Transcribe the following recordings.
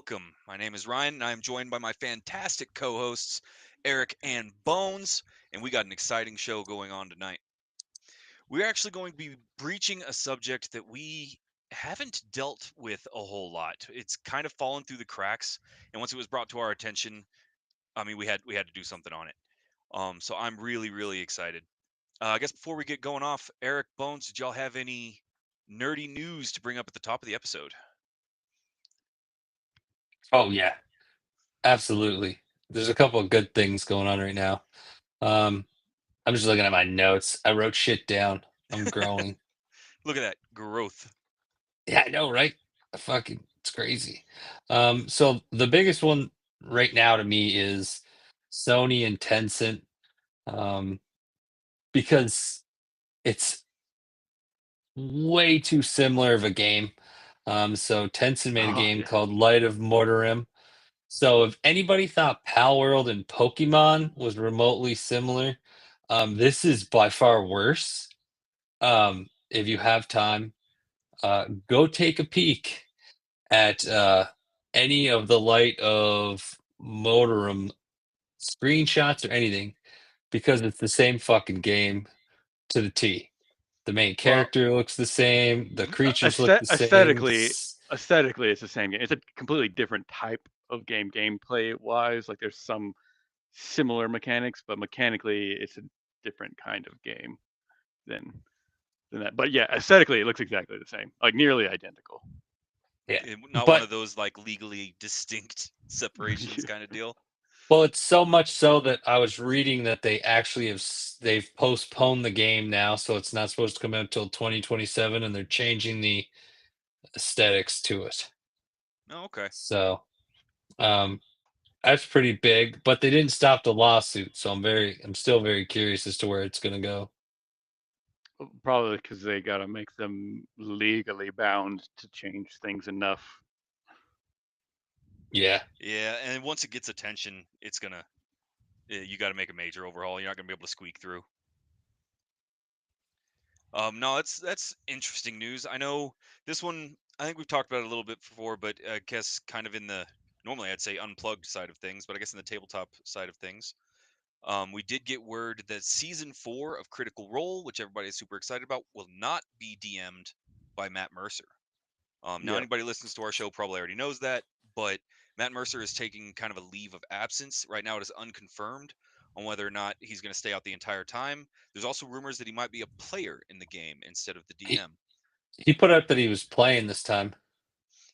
welcome. My name is Ryan, and I am joined by my fantastic co-hosts, Eric and Bones, and we got an exciting show going on tonight. We're actually going to be breaching a subject that we haven't dealt with a whole lot. It's kind of fallen through the cracks, and once it was brought to our attention, we had to do something on it. So I'm really excited. I guess before we get going off, Eric, Bones, did y'all have any nerdy news to bring up at the top of the episode? Oh yeah, absolutely. There's a couple of good things going on right now. Um, I'm just looking at my notes. I wrote shit down. I'm growing. Look at that growth. Yeah, I know, right? It's crazy. So the biggest one right now to me is Sony and Tencent, um, because it's way too similar of a game. So Tencent made a Oh game yeah. called Light of Mortarim. So if anybody thought Pal World and Pokemon was remotely similar, this is by far worse. If you have time, go take a peek at any of the Light of Motorum screenshots or anything, because it's the same fucking game to the T. The main Well, character looks the same, the creatures look the same. aesthetically, it's the same game. It's a completely different type of game, gameplay wise. Like there's some similar mechanics, but mechanically, it's a different kind of game than than that. But yeah, aesthetically, it looks exactly the same, like nearly identical. Yeah, Not one but of those like legally distinct separations kind of deal. well, it's so much so that I was reading that they actually they've postponed the game now, so it's not supposed to come out until 2027, and they're changing the aesthetics to it. Oh, okay. So um, that's pretty big, but they didn't stop the lawsuit, so I'm still very curious as to where it's going to go. Probably because they gotta make them legally bound to change things enough. Yeah, Yeah, and once it gets attention, it's gonna you got to make a major overhaul. You're not gonna be able to squeak through. No, that's interesting news. I know this one. I think we've talked about it a little bit before, but I guess kind of in the normally I'd say unplugged side of things, but I guess in the tabletop side of things, we did get word that season 4 of Critical Role, which everybody is super excited about, will not be DM'd by Matt Mercer. Now, Yep. anybody who listens to our show probably already knows that, but Matt Mercer is taking kind of a leave of absence. Right now, it is unconfirmed on whether or not he's going to stay out the entire time. There's also rumors that he might be a player in the game instead of the he DM. he put out that he was playing this time.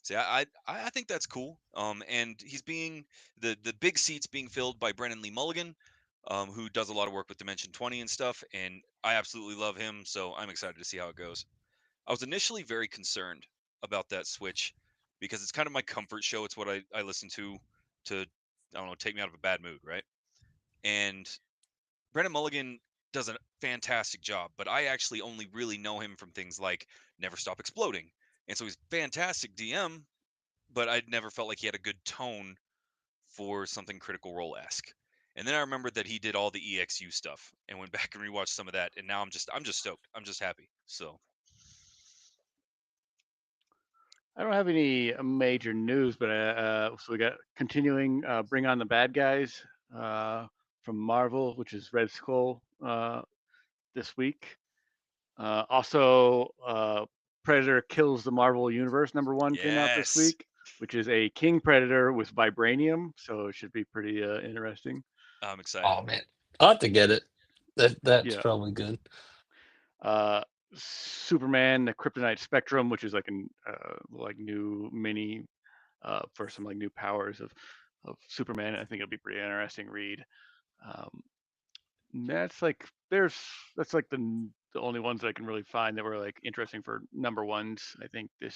So I think that's cool. And he's being the big seats being filled by Brennan Lee Mulligan, who does a lot of work with Dimension 20 and stuff. And I absolutely love him, so I'm excited to see how it goes. I was initially very concerned about that switch because it's kind of my comfort show. It's what I listen to, I don't know, take me out of a bad mood, right? And Brennan Mulligan does a fantastic job, but I actually only really know him from things like Never Stop Exploding. And so he's fantastic DM, but I'd never felt like he had a good tone for something Critical Role esque. And then I remembered that he did all the EXU stuff and went back and rewatched some of that, and now I'm just stoked. I'm just happy. So I don't have any major news, but so we got continuing Bring on the Bad Guys from Marvel, which is Red Skull this week. Also, Predator Kills the Marvel Universe #1 came out this yes, week, which is a King Predator with vibranium, so it should be pretty interesting. I'm excited. Oh man, I'll have to get it. That's Yeah. probably good. Uh, Superman, the Kryptonite Spectrum, which is like an like new mini for some like new powers of Superman. I think it'll be pretty interesting read. Um, that's like that's like the only ones that I can really find that were like interesting for #1s. I think this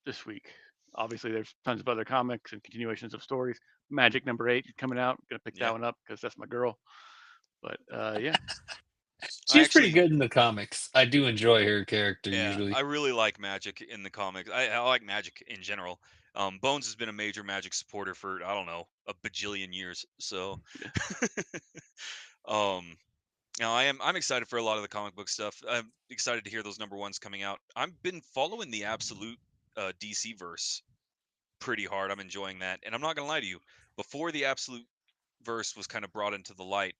this week. Obviously, there's tons of other comics and continuations of stories. Magic #8 coming out. Gonna pick that Yeah, one up because that's my girl. But yeah, I She's pretty actually, good in the comics. I do enjoy her character yeah, I usually. really like Magic in the comics. I like Magic in general. Bones has been a major Magic supporter for I don't know a bajillion years. So, um, now I'm excited for a lot of the comic book stuff. I'm excited to hear those #1s coming out. I've been following the Absolute DC verse pretty hard. I'm enjoying that, and I'm not gonna lie to you. Before the Absolute verse was kind of brought into the light,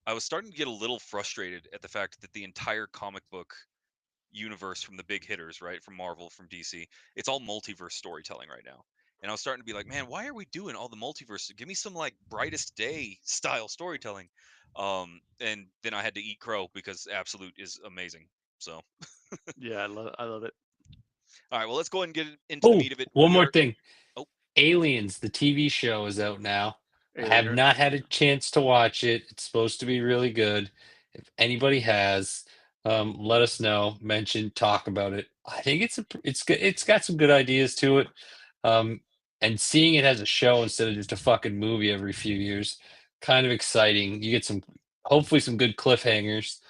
I was starting to get a little frustrated at the fact that the entire comic book universe from the big hitters, right, from Marvel, from DC, it's all multiverse storytelling right now. And I was starting to be like, man, why are we doing all the multiverse? Give me some like brightest day style storytelling. And then I had to eat crow because Absolute is amazing. So, Yeah, I love it. all right, well, let's go ahead and get into the Oh, meat of it. one We more are, thing. oh, Aliens, the TV show is out now. I have Alieners. not had a chance to watch it. It's supposed to be really good. If anybody has, let us know. Mention, talk about it. I think it's good. It's got some good ideas to it. Um, and seeing it as a show instead of just a fucking movie every few years, kind of exciting. You get hopefully some good cliffhangers,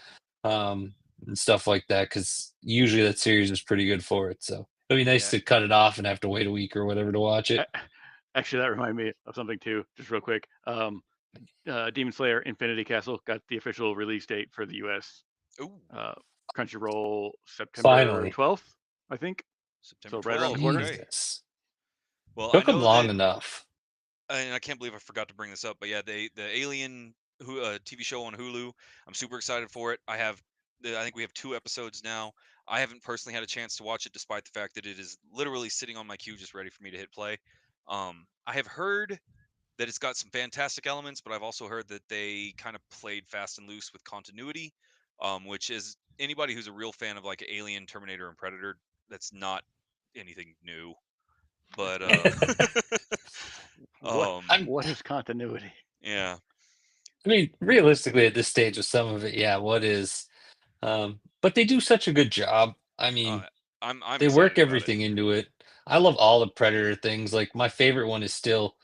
and stuff like that. Because usually that series is pretty good for it. So it'll be nice Yeah. to cut it off and have to wait a week or whatever to watch it. Actually, that reminded me of something too, just real quick. Demon Slayer Infinity Castle got the official release date for the US. ooh, Crunchyroll September Finally. 12th, I think. September So right around the 12th. corner. Okay. Jesus. Well, I Took them know long that, enough. and I can't believe I forgot to bring this up, but yeah, the Alien TV show on Hulu. I'm super excited for it. I think we have 2 episodes now. I haven't personally had a chance to watch it, despite the fact that it is literally sitting on my queue, just ready for me to hit play. I have heard that it's got some fantastic elements, but I've also heard that they kind of played fast and loose with continuity, which is anybody who's a real fan of like Alien, Terminator, and Predator. That's not anything new, but What I'm, what is continuity? yeah. I mean, realistically, at this stage with some of it, yeah, what is? But they do such a good job. I Uh, mean, I'm they work excited about it. everything into it. I love all the Predator things. Like my favorite one is still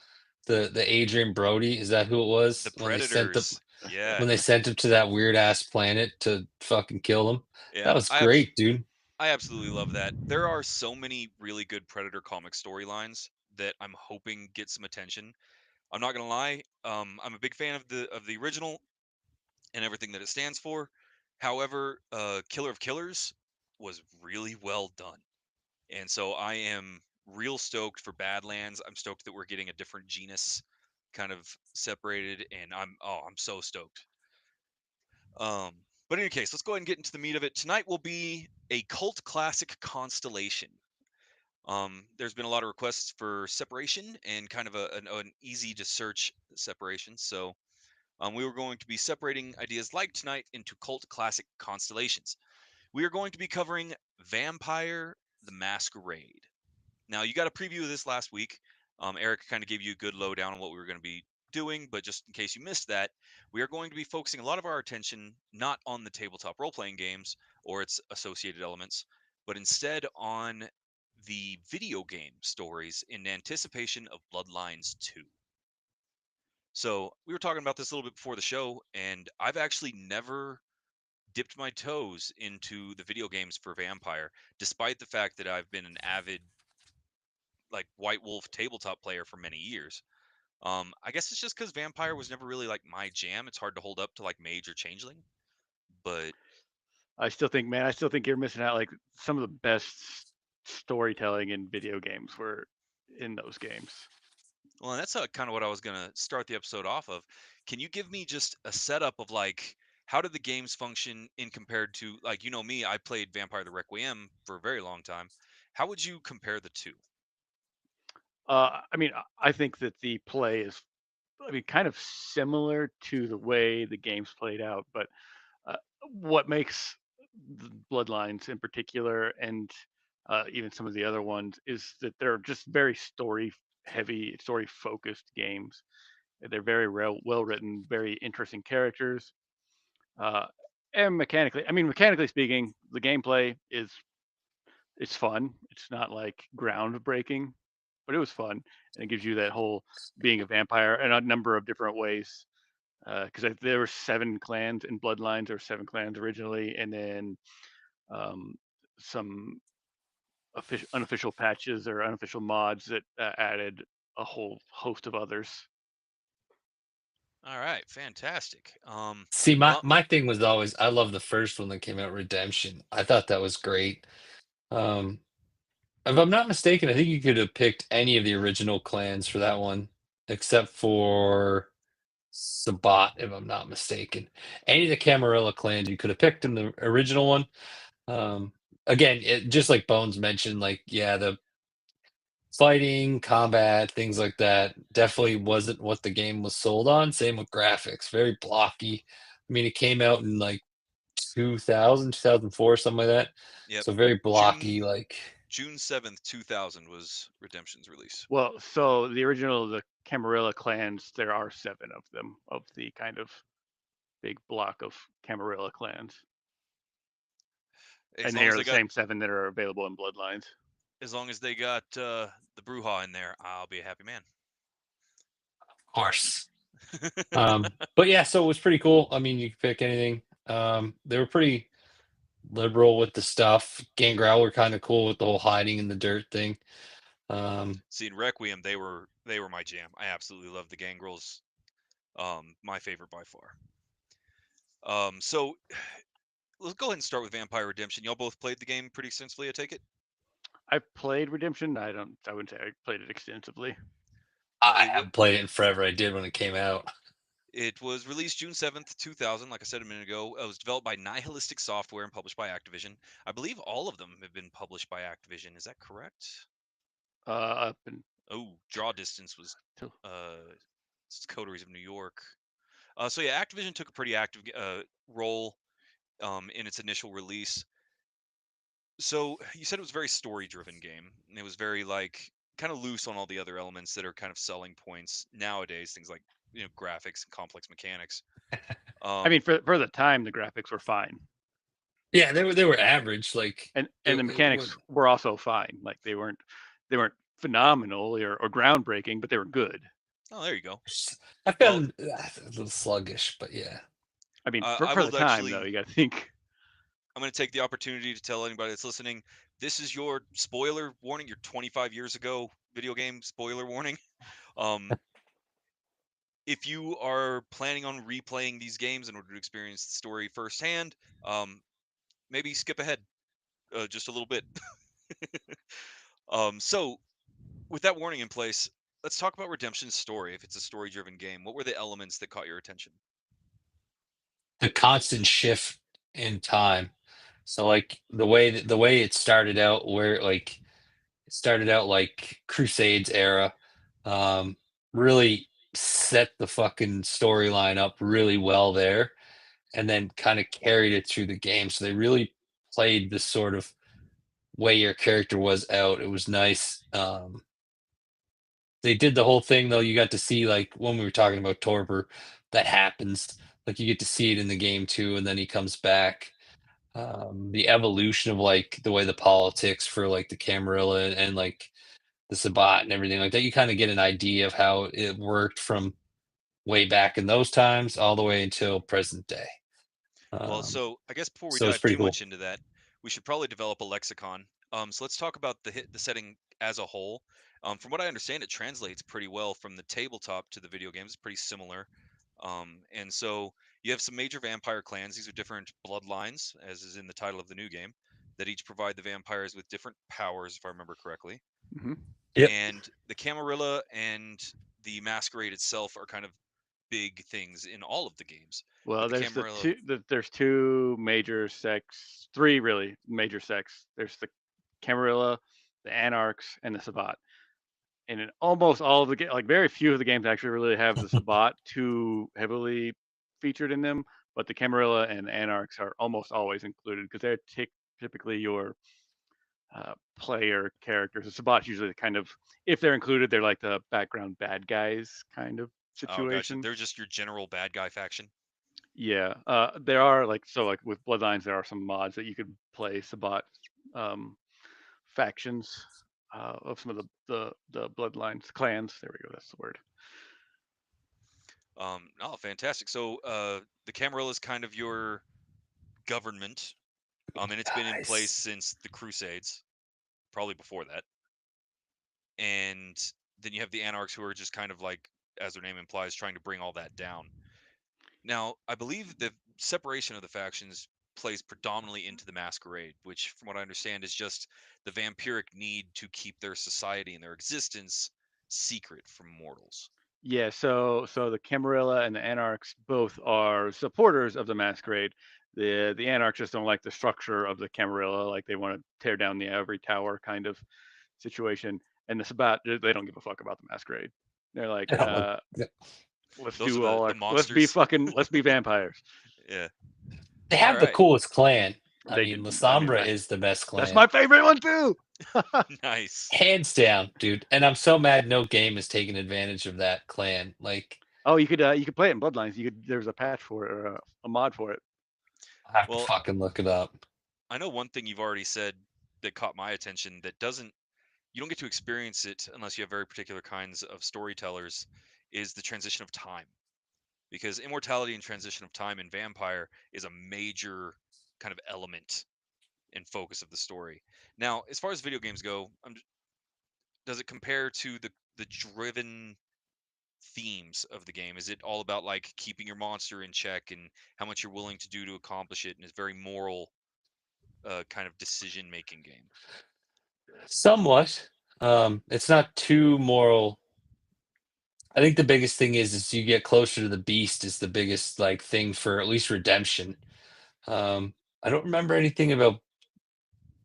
the Adrian Brody. Is that who it The was Predators, when yeah, they sent him to that weird ass planet to fucking kill him? yeah. That was great, dude. I absolutely love that. There are so many really good Predator comic storylines that I'm hoping get some attention. I'm not gonna lie. I'm a big fan of the original and everything that it stands for. However, Killer of Killers was really well done, and so I am real stoked for Badlands. I'm stoked that we're getting a different genus kind of separated, and I'm so stoked. Um, but in any case, let's go ahead and get into the meat of it. Tonight will be a cult classic Constellation. There's been a lot of requests for separation and kind of an easy to search separation. So we were going to be separating ideas like tonight into cult classic constellations. We are going to be covering Vampire the Masquerade. Now, you got a preview of this last week. Eric kind of gave you a good lowdown on what we were going to be doing, but just in case you missed that, we are going to be focusing a lot of our attention not on the tabletop role playing games or its associated elements, but instead on the video game stories in anticipation of Bloodlines 2. So, we were talking about this a little bit before the show, and I've actually never dipped my toes into the video games for Vampire, despite the fact that I've been an avid like White Wolf tabletop player for many years. I guess it's just because Vampire was never really like my jam. It's hard to hold up to like Mage or Changeling, but I still think you're missing out. Like some of the best storytelling in video games were in those games. well, and that's kind of what I was gonna start the episode off of. Can you give me just a setup of like how did the games function in compared to like me, I played Vampire the Requiem for a very long time. How would you compare the two? I mean, I think that the play is, I mean, kind of similar to the way the games played out, but uh, what makes the Bloodlines in particular, and even some of the other ones, is that they're just very story heavy, story focused games. They're very well written, very interesting characters, uh, and mechanically speaking, the gameplay is it's fun. It's not like groundbreaking, but it was fun, and it gives you that whole being a vampire in a number of different ways. Because there were 7 clans in Bloodlines, or 7 clans originally, and then um, some unofficial patches or unofficial mods that added a whole host of others. All right, fantastic. See, my Well, my thing was always I love the first one that came out, Redemption. I thought that was great. Um, If I'm not mistaken, I think you could have picked any of the original clans for that one, except for Sabat, if I'm not mistaken. Any of the Camarilla clans you could have picked in the original one. Um, Again, just like Bones mentioned, like yeah, the fighting, combat, things like that definitely wasn't what the game was sold on. Same with graphics, very blocky. I mean, it came out in like 2000, 2004, something like that. Yep. So very blocky, June like June 7th, 2000 was Redemption's release. Well, so the original, the Camarilla clans, there are 7 of them, of the kind of big block of Camarilla clans. As And long they as are they the got same 7 that are available in Bloodlines. as long as they got the Bruja in there, I'll be a happy man. of course. But yeah, so it was pretty cool. I mean, you could pick anything. They were pretty liberal with the stuff. Gangrel were kind of cool with the whole hiding in the dirt thing. See, in Requiem, they were my jam. I absolutely love the Gangrels. My favorite by far. So let's go ahead and start with Vampire Redemption. Y'all both played the game pretty extensively, I take it? I've played Redemption. I wouldn't say I played it extensively. I It haven't played it in forever. I did when it came out. It was released June 7th, 2000, like I said a minute ago. It was developed by Nihilistic Software and published by Activision. I believe all of them have been published by Activision. Is that correct? Up Oh, Draw Distance was until Coteries of New York. So yeah, Activision took a pretty active role in its initial release. So you said it was a very story-driven game. And it was very like kind of loose on all the other elements that are kind of selling points nowadays. Things like graphics and complex mechanics. I mean, for the time, the graphics were fine, Yeah, they were average. Like and it, the it mechanics was. were also fine. Like they weren't phenomenal or groundbreaking, but they were good. Oh, there you go. I Well, found a little sluggish, but yeah. I mean, I for the will time though, actually. you got to think. I'm going to take the opportunity to tell anybody that's listening. This is your spoiler warning. Your 25 years ago video game spoiler warning. Um, if you are planning on replaying these games in order to experience the story firsthand, maybe skip ahead just a little bit. So, with that warning in place, let's talk about Redemption's story. If it's a story-driven game, what were the elements that caught your attention? The constant shift in time. So like the way it started out, where like it started out like Crusades era, um, really set the fucking storyline up really well there, and then kind of carried it through the game. So they really played this sort of way your character was out. It was nice. They did the whole thing though. You got to see like when we were talking about Torpor, that happens. Like you get to see it in the game too, and then he comes back. The evolution of like the way the politics for like the Camarilla and like the Sabat and everything like that. You kind of get an idea of how it worked from way back in those times all the way until present day. Well, Um, so I guess before we so it's dive pretty too cool. much into that, we should probably develop a lexicon. So let's talk about the setting as a whole. From what I understand, it translates pretty well from the tabletop to the video games. It's pretty similar. And so you have some major vampire clans. These are different bloodlines, as is in the title of the new game, that each provide the vampires with different powers, if I remember correctly. Hmm. Yep. And the Camarilla and the Masquerade itself are kind of big things in all of the games. With Well, the there's Camarilla, there's 2 major sects, 3 really major sects. There's the Camarilla, the Anarchs, and the Sabbat. And in almost all of the like very few of the games actually really have the Sabbat too heavily featured in them, but the Camarilla and the Anarchs are almost always included because they're typically your player characters. The Sabbat's usually the kind of, if they're included, they're like the background bad guys kind of oh, gotcha. situation. They're just your general bad guy faction. Yeah, there are like with Bloodlines, there are some mods that you could play Sabbat um, factions of some of the Bloodlines clans. There we go. That's the word. Oh, fantastic. So, the Camarilla is kind of your government, and it's been in place Nice. since the Crusades, probably before that. And then you have the Anarchs, who are just kind of like, as their name implies, trying to bring all that down. Now, I believe the separation of the factions plays predominantly into the Masquerade, which, from what I understand, is just the vampiric need to keep their society and their existence secret from mortals. Yeah, so the Camarilla and the Anarchs both are supporters of the Masquerade. The Anarchs just don't like the structure of the Camarilla, like they want to tear down the ivory tower kind of situation. And the Sabbat, they don't give a fuck about the Masquerade. They're like, let's Those are do all the our, monsters. let's be vampires. Yeah. They All have the right. coolest clan. I They mean, did. La I mean, Sombra is the best that's clan. my favorite one too. Nice. Hands down, dude. And I'm so mad no game has taken advantage of that clan. Like, Oh, you could play it in Bloodlines. There's a patch for it or a mod for it. I have to Well, fucking look it up. I know one thing you've already said that caught my attention that doesn't you don't get to experience it unless you have very particular kinds of storytellers is the transition of time. Because immortality and transition of time in Vampire is a major kind of element and focus of the story. Now, as far as video games go, does it compare to the driven themes of the game? Is it all about like keeping your monster in check and how much you're willing to do to accomplish it, and it's very moral kind of decision making game? Somewhat. It's not too moral. I think the biggest thing is you get closer to the beast is the biggest like thing for at least redemption. I don't remember anything about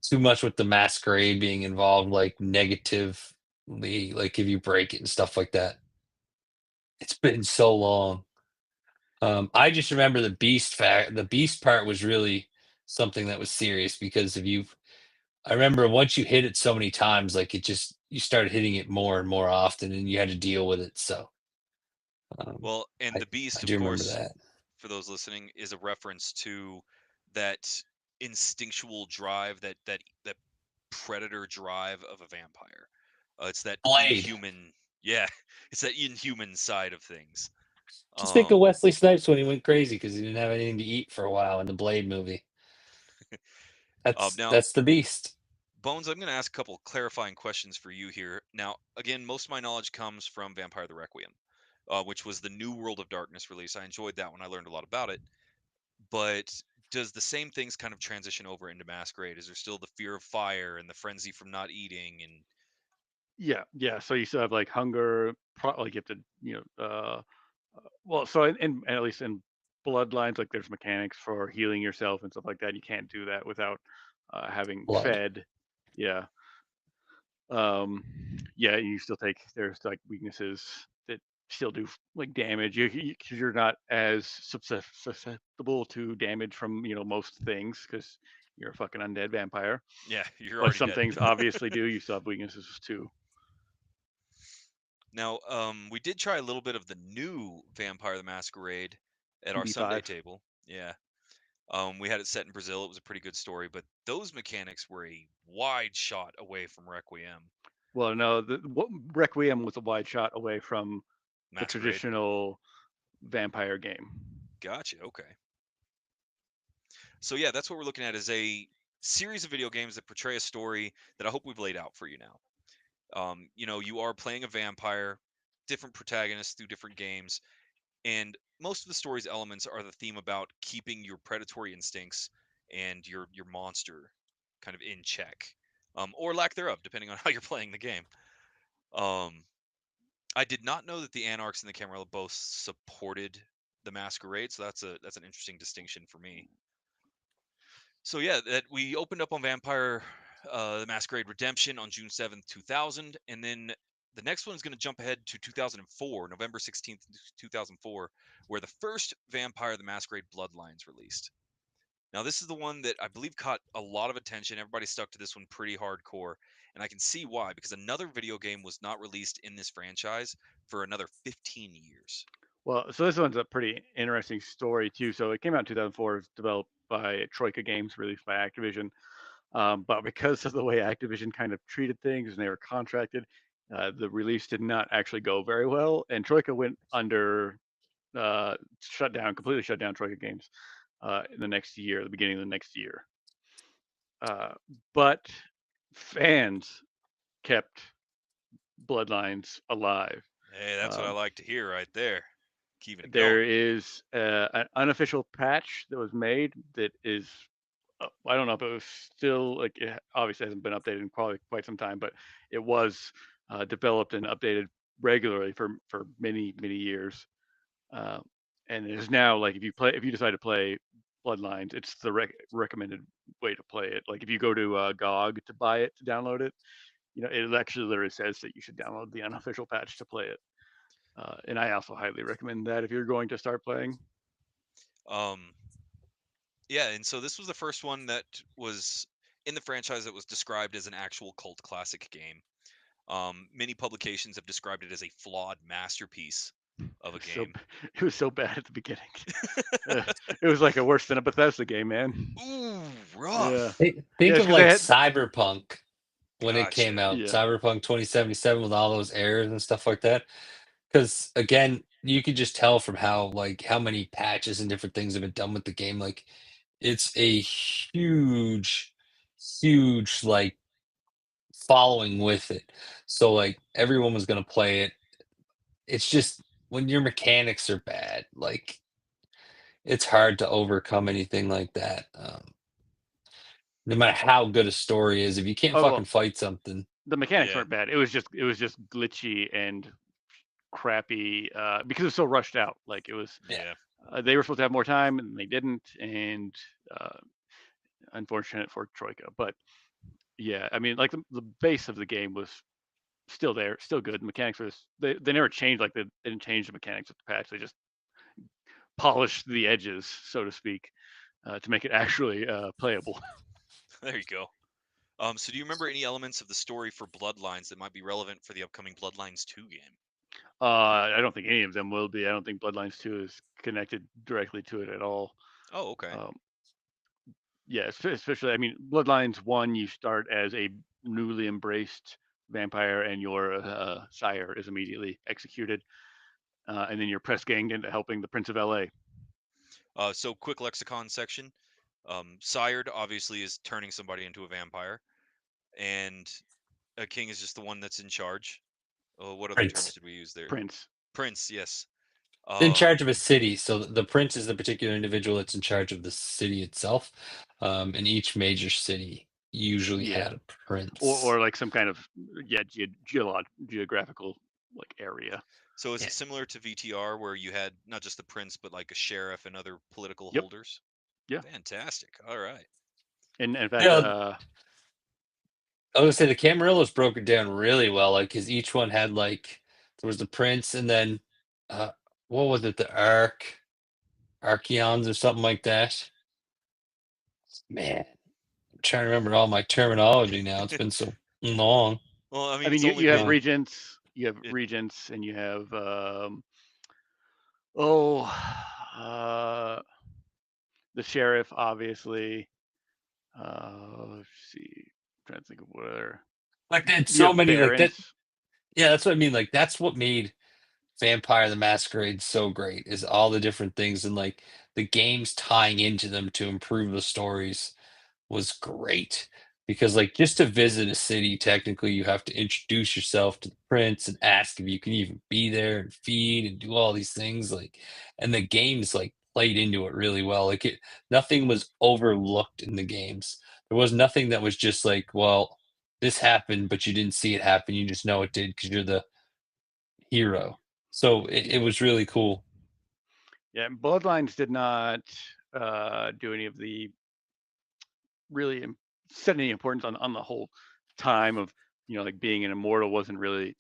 too much with the Masquerade being involved, like negatively, like if you break it and stuff like that. It's been so long. I just remember the beast part was really something that was serious because if you I remember once you hit it so many times, like it just you started hitting it more and more often and you had to deal with it. So Well, and I, the beast, I of do remember course, that. for those listening, is a reference to that instinctual drive, that predator drive of a vampire. It's that Blade. inhuman, yeah, it's that inhuman side of things. Just think of Um, Wesley Snipes when he went crazy because he didn't have anything to eat for a while in the Blade movie. now, That's the beast. Bones, I'm going to ask a couple clarifying questions for you here. Now, again, most of my knowledge comes from Vampire the Requiem, which was the New World of Darkness release. I enjoyed that one. I learned a lot about it. But does the same things kind of transition over into Masquerade? Is there still the fear of fire and the frenzy from not eating? And Yeah. So you still have like hunger, like you have to, well, so in at least in Bloodlines, like there's mechanics for healing yourself and stuff like that. You can't do that without having Blood. fed. Yeah. Um, yeah, you still there's like weaknesses that still do like damage. Because you're not as susceptible to damage from most things because you're a fucking undead vampire. yeah, you're But already some dead. things obviously do. You still have weaknesses too. Now, we did try a little bit of the new Vampire the Masquerade at our Sunday EB5. table. Yeah. We had it set in Brazil. It was a pretty good story, but those mechanics were a wide shot away from Requiem. Well, no, Requiem was a wide shot away from the Masquerade. traditional vampire game. Gotcha. Okay. So yeah, that's what we're looking at is a series of video games that portray a story that I hope we've laid out for you now. You are playing a vampire, different protagonists through different games, and most of the story's elements are the theme about keeping your predatory instincts and your monster kind of in check, or lack thereof, depending on how you're playing the game. Um, I did not know that the Anarchs and the Camarilla both supported the Masquerade, so that's an interesting distinction for me. So yeah, that we opened up on Vampire the Masquerade Redemption on June 7th, 2000, and then the next one is going to jump ahead to 2004, November 16th, 2004, where the first Vampire the Masquerade Bloodlines released. Now, this is the one that I believe caught a lot of attention. Everybody stuck to this one pretty hardcore, and I can see why, because another video game was not released in this franchise for another 15 years. Well, so this one's a pretty interesting story too. So it came out in 2004. It's developed by Troika Games, released by Activision. But because of the way Activision kind of treated things and they were contracted, the release did not actually go very well. And Troika went under, completely shut down Troika Games in the next year, the beginning of the next year. But fans kept Bloodlines alive. Hey, that's what I like to hear right there. Keeping it There going. is an unofficial patch that was made that is, I don't know if it was still like, it obviously hasn't been updated in probably quite some time, but it was developed and updated regularly for many years. Uh, and it is now like if you decide to play Bloodlines, it's the recommended way to play it. Like if you go to GOG to buy it to download it, it actually literally says that you should download the unofficial patch to play it. And I also highly recommend that if you're going to start playing. Um, yeah, and so this was the first one that was in the franchise that was described as an actual cult classic game. Many publications have described it as a flawed masterpiece of a So game. it was so bad at the beginning. Uh, it was like a worse than a Bethesda game, man. Ooh, Yeah, rough. yeah, Think it's of because they like had, Cyberpunk when it came Gotcha. out, yeah, Cyberpunk 2077 with all those errors and stuff like that. Because again, you could just tell from how many patches and different things have been done with the game. Like it's a huge like following with it. So like everyone was gonna play it. It's just when your mechanics are bad, like it's hard to overcome anything like that. No matter how good a story is, if you can't oh fucking well, fight something, the mechanics Yeah. weren't bad. It was just glitchy and crappy because it was so rushed out. Like it was, yeah. Yeah. they were supposed to have more time and they didn't, and uh, unfortunate for Troika. But yeah, I mean, like the base of the game was still there, still good. The mechanics was they never changed. Like they didn't change the mechanics of the patch. They just polished the edges, so to speak, to make it actually playable. There you go. So do you remember any elements of the story for Bloodlines that might be relevant for the upcoming Bloodlines 2 game? I don't think any of them will be. I don't think Bloodlines 2 is connected directly to it at all. Oh, okay. Um, yeah, especially, I mean, Bloodlines 1, you start as a newly embraced vampire and your sire is immediately executed. And then you're press ganged into helping the Prince of LA. So quick lexicon section. Sired obviously is turning somebody into a vampire, and a king is just the one that's in charge. What other terms Prince. did we use there? Prince. Prince, yes. In Um, charge of a city. So the prince is the particular individual that's in charge of the city itself. And each major city usually Yeah. had a prince. Or like some kind of, yeah, geographical like area. so is Yeah. it similar to VTR where you had not just the prince but like a sheriff and other political Yep. holders? Yeah. Fantastic. All right. And in fact, Yeah, I was gonna say the Camarillos broke it down really well, like because each one had like there was the prince and then uh what was it, the Archeons or something like that. Man, I'm trying to remember all my terminology now. It's been so long. Well, I I mean, mean, it's only you have been regents, it, and you have oh, uh, the sheriff, obviously. Let's see, I'm trying to think of what other. Like they had You so have many like that. barons. Yeah, that's what I mean. Like that's what made Vampire the Masquerade so great is all the different things and like the games tying into them to improve the stories was great. Because like just to visit a city, technically you have to introduce yourself to the prince and ask if you can even be there and feed and do all these things. Like and the games like played into it really well. Like it nothing was overlooked in the games. There was nothing that was just like, well, this happened, but you didn't see it happen. You just know it did because you're the hero. So it was really cool. Yeah, Bloodlines did not do any of the really set any importance on the whole time of, like being an immortal wasn't really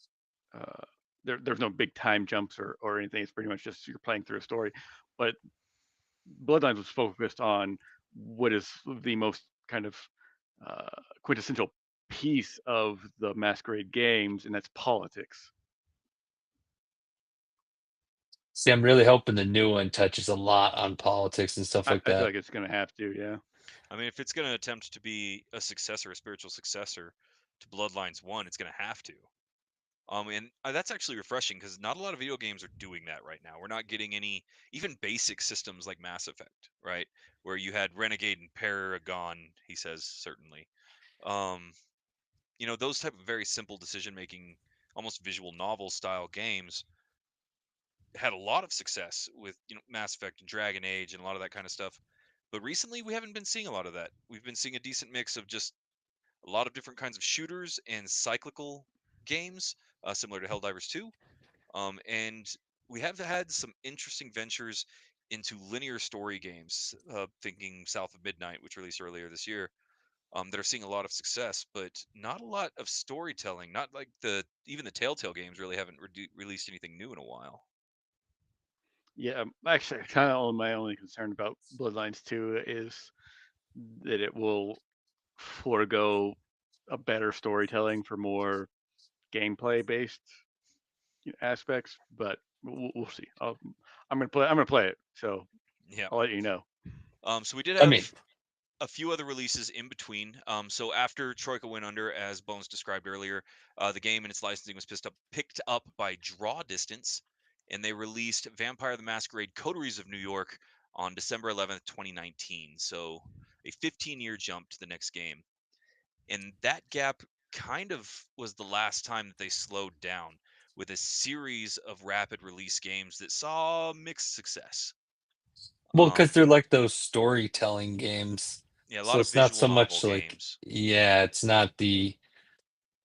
uh, there's no big time jumps or anything. It's pretty much just you're playing through a story. But Bloodlines was focused on what is the most kind of uh, quintessential piece of the Masquerade games, and that's politics. See, I'm really hoping the new one touches a lot on politics and stuff like I feel that. like it's going to have to, yeah. I mean, if it's going to attempt to be a successor, a spiritual successor to Bloodlines 1, it's going to have to. And that's actually refreshing because not a lot of video games are doing that right now. We're not getting any even basic systems like Mass Effect, right? Where you had Renegade and Paragon, he says certainly. Um, those type of very simple decision making, almost visual novel style games had a lot of success with Mass Effect and Dragon Age and a lot of that kind of stuff. But recently, we haven't been seeing a lot of that. We've been seeing a decent mix of just a lot of different kinds of shooters and cyclical games, similar to Helldivers 2. And we have had some interesting ventures into linear story games, thinking South of Midnight, which released earlier this year, that are seeing a lot of success, but not a lot of storytelling. Not like even the Telltale games really haven't released anything new in a while. Yeah, actually, kind of my only concern about Bloodlines 2 is that it will forego a better storytelling for more gameplay based aspects, but we'll see. I'm gonna play. I'm gonna play it, so Yeah. I'll let you know. So we did I mean, have a few other releases in between. So after Troika went under, as Bones described earlier, the game and its licensing was picked up by Draw Distance, and they released Vampire the Masquerade: Coteries of New York on December 11th, 2019. So a 15-year jump to the next game, and that gap kind of was the last time that they slowed down with a series of rapid release games that saw mixed success. well, because they're like those storytelling games. Yeah, a So lot of it's not visual so novel much like, games. yeah, it's not the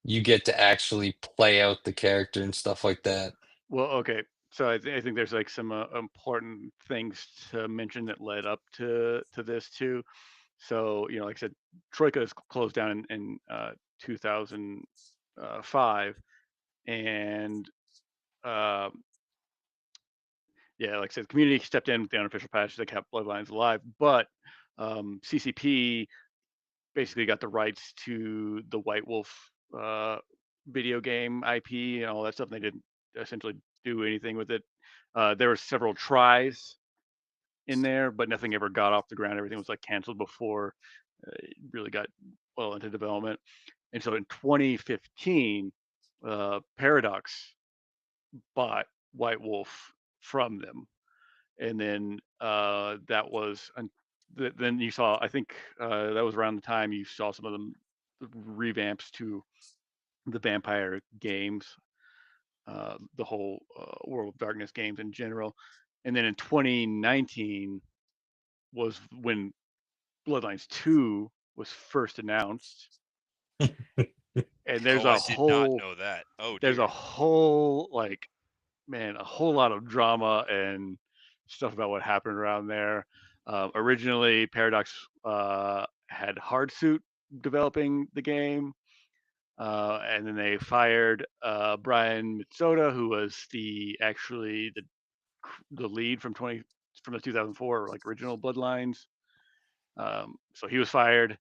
you get to actually play out the character and stuff like that. Well, okay. So I think there's like some important things to mention that led up to this too. So like I said, Troika is closed down in 2005, and uh, yeah, like I said, the community stepped in with the unofficial patch that kept Bloodlines alive, but CCP basically got the rights to the White Wolf video game IP and all that stuff. And they didn't essentially do anything with it. There were several tries in there, but nothing ever got off the ground. Everything was like canceled before it really got well into development. And so in 2015, Paradox bought White Wolf from them, and then that was then you saw, I think that was around the time you saw some of the revamps to the vampire games, the whole World of Darkness games in general. And then in 2019 was when Bloodlines 2 was first announced, and Oh, I did not know that. Oh there's a dear. whole like, man, a whole lot of drama and stuff about what happened around there. Originally, Paradox had Hardsuit developing the game, and then they fired Brian Mitsoda, who was the lead from the 2004 like original Bloodlines. So he was fired,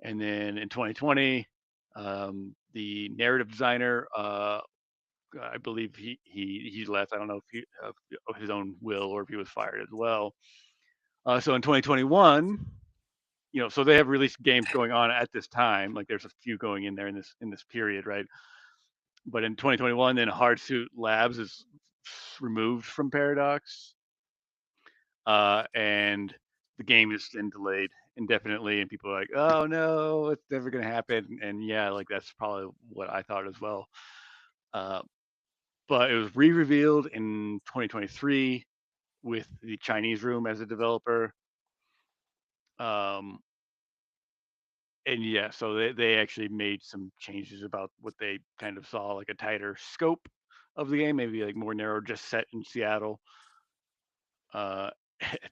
and then in 2020, the narrative designer, I believe he left. I don't know if he of his own will or if he was fired as well. So in 2021, so they have released games going on at this time. Like there's a few going in there in this period, right? But in 2021, then Hardsuit Labs is removed from Paradox, and the game is then delayed indefinitely. And people are like, "Oh no, it's never going to happen." And yeah, like that's probably what I thought as well. Uh, but it was re-revealed in 2023 with the Chinese Room as a developer. Um, and yeah, so they actually made some changes about what they kind of saw, like a tighter scope of the game, maybe like more narrow, just set in Seattle. Uh,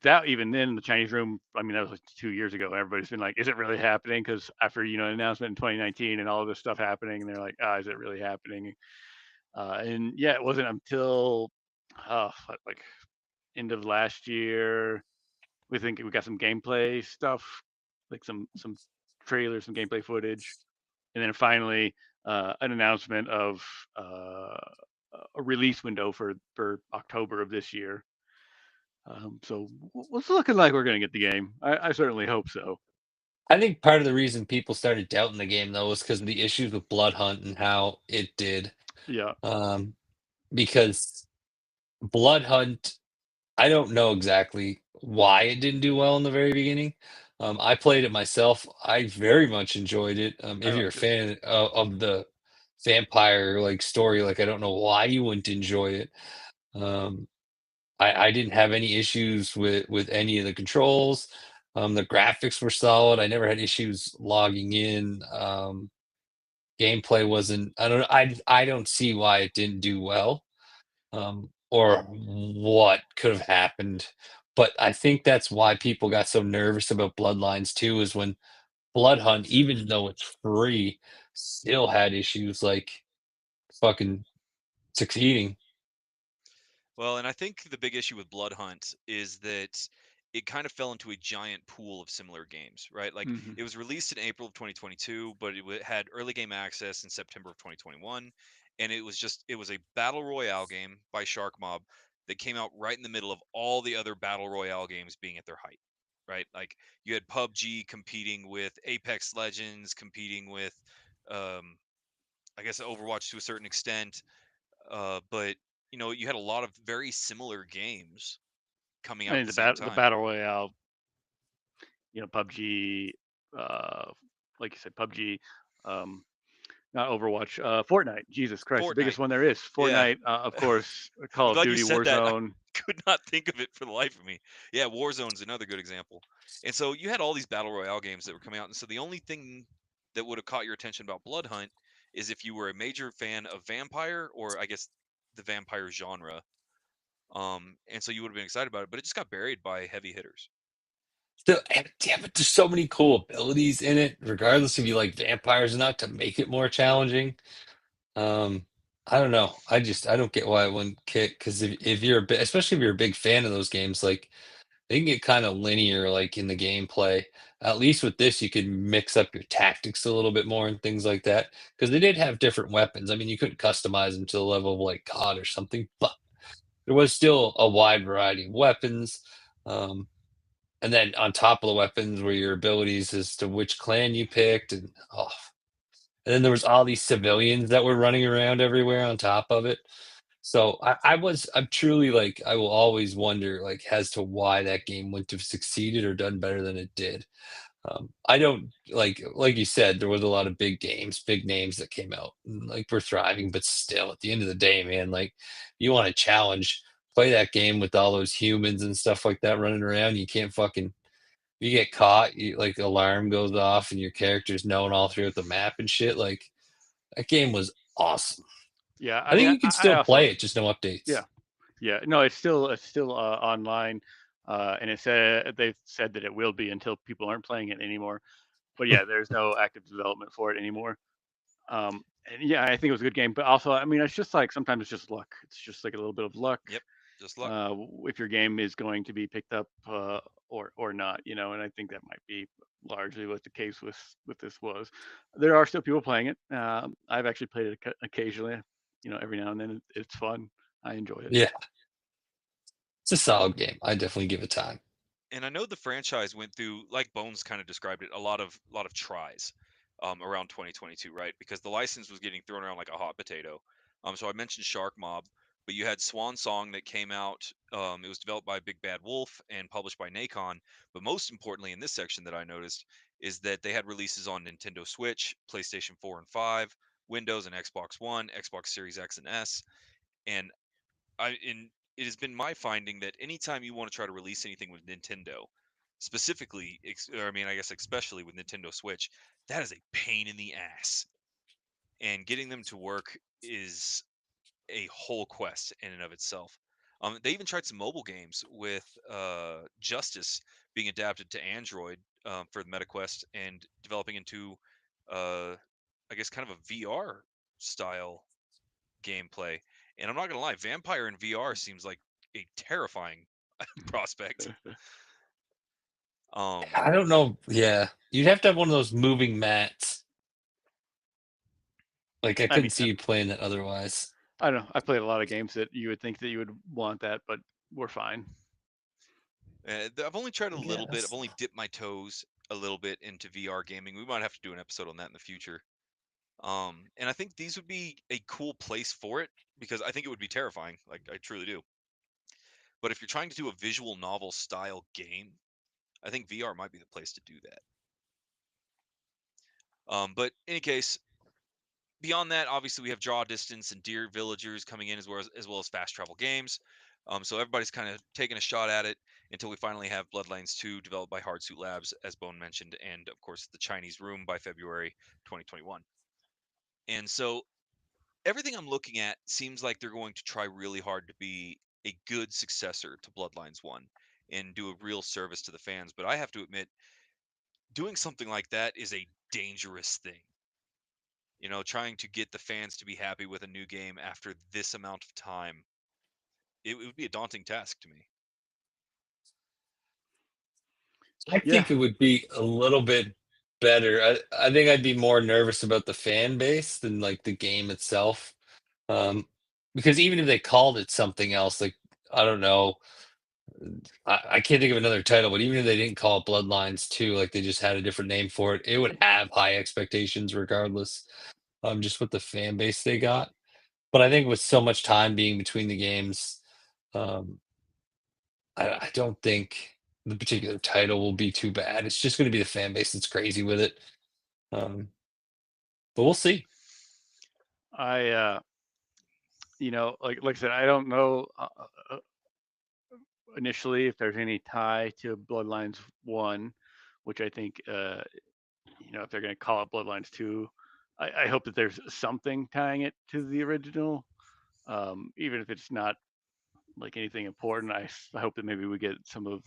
that even then, the Chinese Room, I mean, that was like 2 years ago. Everybody's been like, "Is it really happening?" Because after an announcement in 2019 and all of this stuff happening, and they're like, "Ah, is it really happening?" And yeah, it wasn't until like end of last year we think we got some gameplay stuff, like some trailers, some gameplay footage, and then finally an announcement of a release window for October of this year. So it's looking like we're going to get the game. I certainly hope so. I think part of the reason people started doubting the game though was because of the issues with Blood Hunt and how it did. Yeah, Um, because Blood Hunt, I don't know exactly why it didn't do well in the very beginning. I played it myself. I very much enjoyed it. I If you're a liked it. fan of the vampire like story, like I don't know why you wouldn't enjoy it. Um, I didn't have any issues with any of the controls. The graphics were solid. I never had issues logging in. Gameplay wasn't. I don't. I don't see why it didn't do well, or what could have happened. But I think that's why people got so nervous about Bloodlines 2 is when Blood Hunt, even though it's free, still had issues like fucking succeeding. Well, and I think the big issue with Blood Hunt is that it kind of fell into a giant pool of similar games, right? Like Hmm. it was released in April of 2022, but had early game access in September of 2021, and it was a battle royale game by Shark Mob that came out right in the middle of all the other battle royale games being at their height, right? Like you had PUBG competing with Apex Legends, competing with um I guess Overwatch to a certain extent, but you had a lot of very similar games coming I out at mean, the same the time. battle royale, PUBG, uh, like you said, PUBG, um, not Overwatch, Fortnite. Jesus Christ, the biggest Fortnite, one there is. yeah. Fortnite, of course, I'm Call of glad you Duty, said that. I Warzone. could not think of it for the life of me. Yeah, Warzone's another good example. And so you had all these battle royale games that were coming out, and so the only thing that would have caught your attention about Blood Hunt is if you were a major fan of vampire, or I guess the vampire genre. And so you would have been excited about it, but it just got buried by heavy hitters. Still, damn it, there's so many cool abilities in it, regardless if you like vampires or not, to make it more challenging. Um, I don't know. I don't get why it wouldn't kick because if you're a bit, especially if you're a big fan of those games, like they can get kind of linear, like in the gameplay. At least with this, you could mix up your tactics a little bit more and things like that. Because they did have different weapons. I mean, you couldn't customize them to the level of like COD or something, but there was still a wide variety of weapons. Um, and then on top of the weapons were your abilities as to which clan you picked, and and then there was all these civilians that were running around everywhere on top of it. So I'm truly like, I will always wonder like as to why that game wouldn't have succeeded or done better than it did. I don't like you said, there was a lot of big games, big names that came out, and, like we're thriving, but still, at the end of the day, man, like you want to challenge, play that game with all those humans and stuff like that running around. You can't fucking you get caught, like alarm goes off, and your character's known all throughout the map and shit. Like that game was awesome. Yeah, I I mean, think you can I still also, play it, just no updates. yeah, yeah. No, it's still online, and they've said that it will be until people aren't playing it anymore. But yeah, there's no active development for it anymore. And yeah, I think it was a good game, but also, I mean, it's just like sometimes it's just luck. It's just like a little bit of luck, Yep, just luck. if your game is going to be picked up, or not, And I think that might be largely what the case with this was. There are still people playing it. I've actually played it occasionally, every now and then. It's fun. I enjoy it. Yeah, it's a solid game. I definitely give it time. And I know the franchise went through, like Bones kind of described it, a lot of tries around 2022, right? Because the license was getting thrown around like a hot potato. So I mentioned Shark Mob, but you had Swan Song that came out. It was developed by Big Bad Wolf and published by Nacon. But most importantly, in this section that I noticed is that they had releases on Nintendo Switch, PlayStation 4 and 5, Windows and Xbox One, Xbox Series X and S, and it has been my finding that anytime you want to try to release anything with Nintendo, specifically, or I mean, I guess especially with Nintendo Switch, that is a pain in the ass. And getting them to work is a whole quest in and of itself. They even tried some mobile games with Justice being adapted to Android for the MetaQuest and developing into, uh, I guess, kind of a VR style gameplay. And I'm not gonna lie, Vampire in VR seems like a terrifying prospect. Um, I don't know. Yeah, you'd have to have one of those moving mats. Like I I couldn't mean, see you playing that otherwise. I don't know. I played a lot of games that you would think that you would want that, but we're fine. I've only tried a I little bit. I've guess. only dipped my toes a little bit into VR gaming. We might have to do an episode on that in the future. And I think these would be a cool place for it because I think it would be terrifying. Like I truly do. But if you're trying to do a visual novel style game, I think VR might be the place to do that. But in any case, beyond that, obviously we have Draw Distance and Dear Villagers coming in as well as fast travel games. So everybody's kind of taking a shot at it until we finally have Bloodlines 2 developed by Hardsuit Labs, as Bone mentioned, and of course the Chinese Room by February 2021. And so everything I'm looking at seems like they're going to try really hard to be a good successor to Bloodlines 1 and do a real service to the fans. But I have to admit, doing something like that is a dangerous thing. Trying to get the fans to be happy with a new game after this amount of time, it would be a daunting task to me. I Yeah, think it would be a little bit better. I think I'd be more nervous about the fan base than like the game itself. Um, because even if they called it something else, like I don't know, I can't think of another title, but even if they didn't call it Bloodlines 2, like they just had a different name for it, it would have high expectations regardless. Just with the fan base they got. But I think with so much time being between the games, um, I don't think the particular title will be too bad. It's just going to be the fan base that's crazy with it. Um, but we'll see. I like I said, I don't know initially if there's any tie to Bloodlines 1, which I think if they're going to call it Bloodlines 2, I hope that there's something tying it to the original, even if it's not like anything important. I hope that maybe we get some of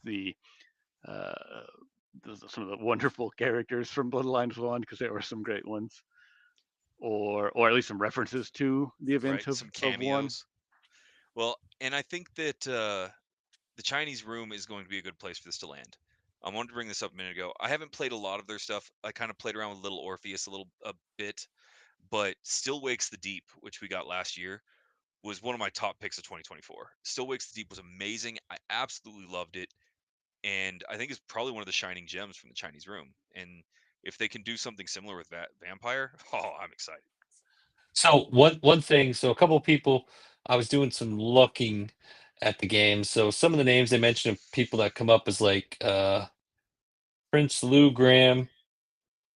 uh, some of the wonderful characters from Bloodlines 1, because there were some great ones, or at least some references to the events Right, of some 1. cameos. Well, and I think that the Chinese Room is going to be a good place for this to land. I wanted to bring this up a minute ago. I haven't played a lot of their stuff. I kind of played around with Little Orpheus a bit, but Still Wakes the Deep, which we got last year, was one of my top picks of 2024. Still Wakes the Deep was amazing. I absolutely loved it, and I think it's probably one of the shining gems from the Chinese Room. And if they can do something similar with that Vampire, oh, I'm excited. So one thing, so a couple of people, I was doing some looking at the game. So some of the names they mentioned of people that come up is like Prince Lou Graham.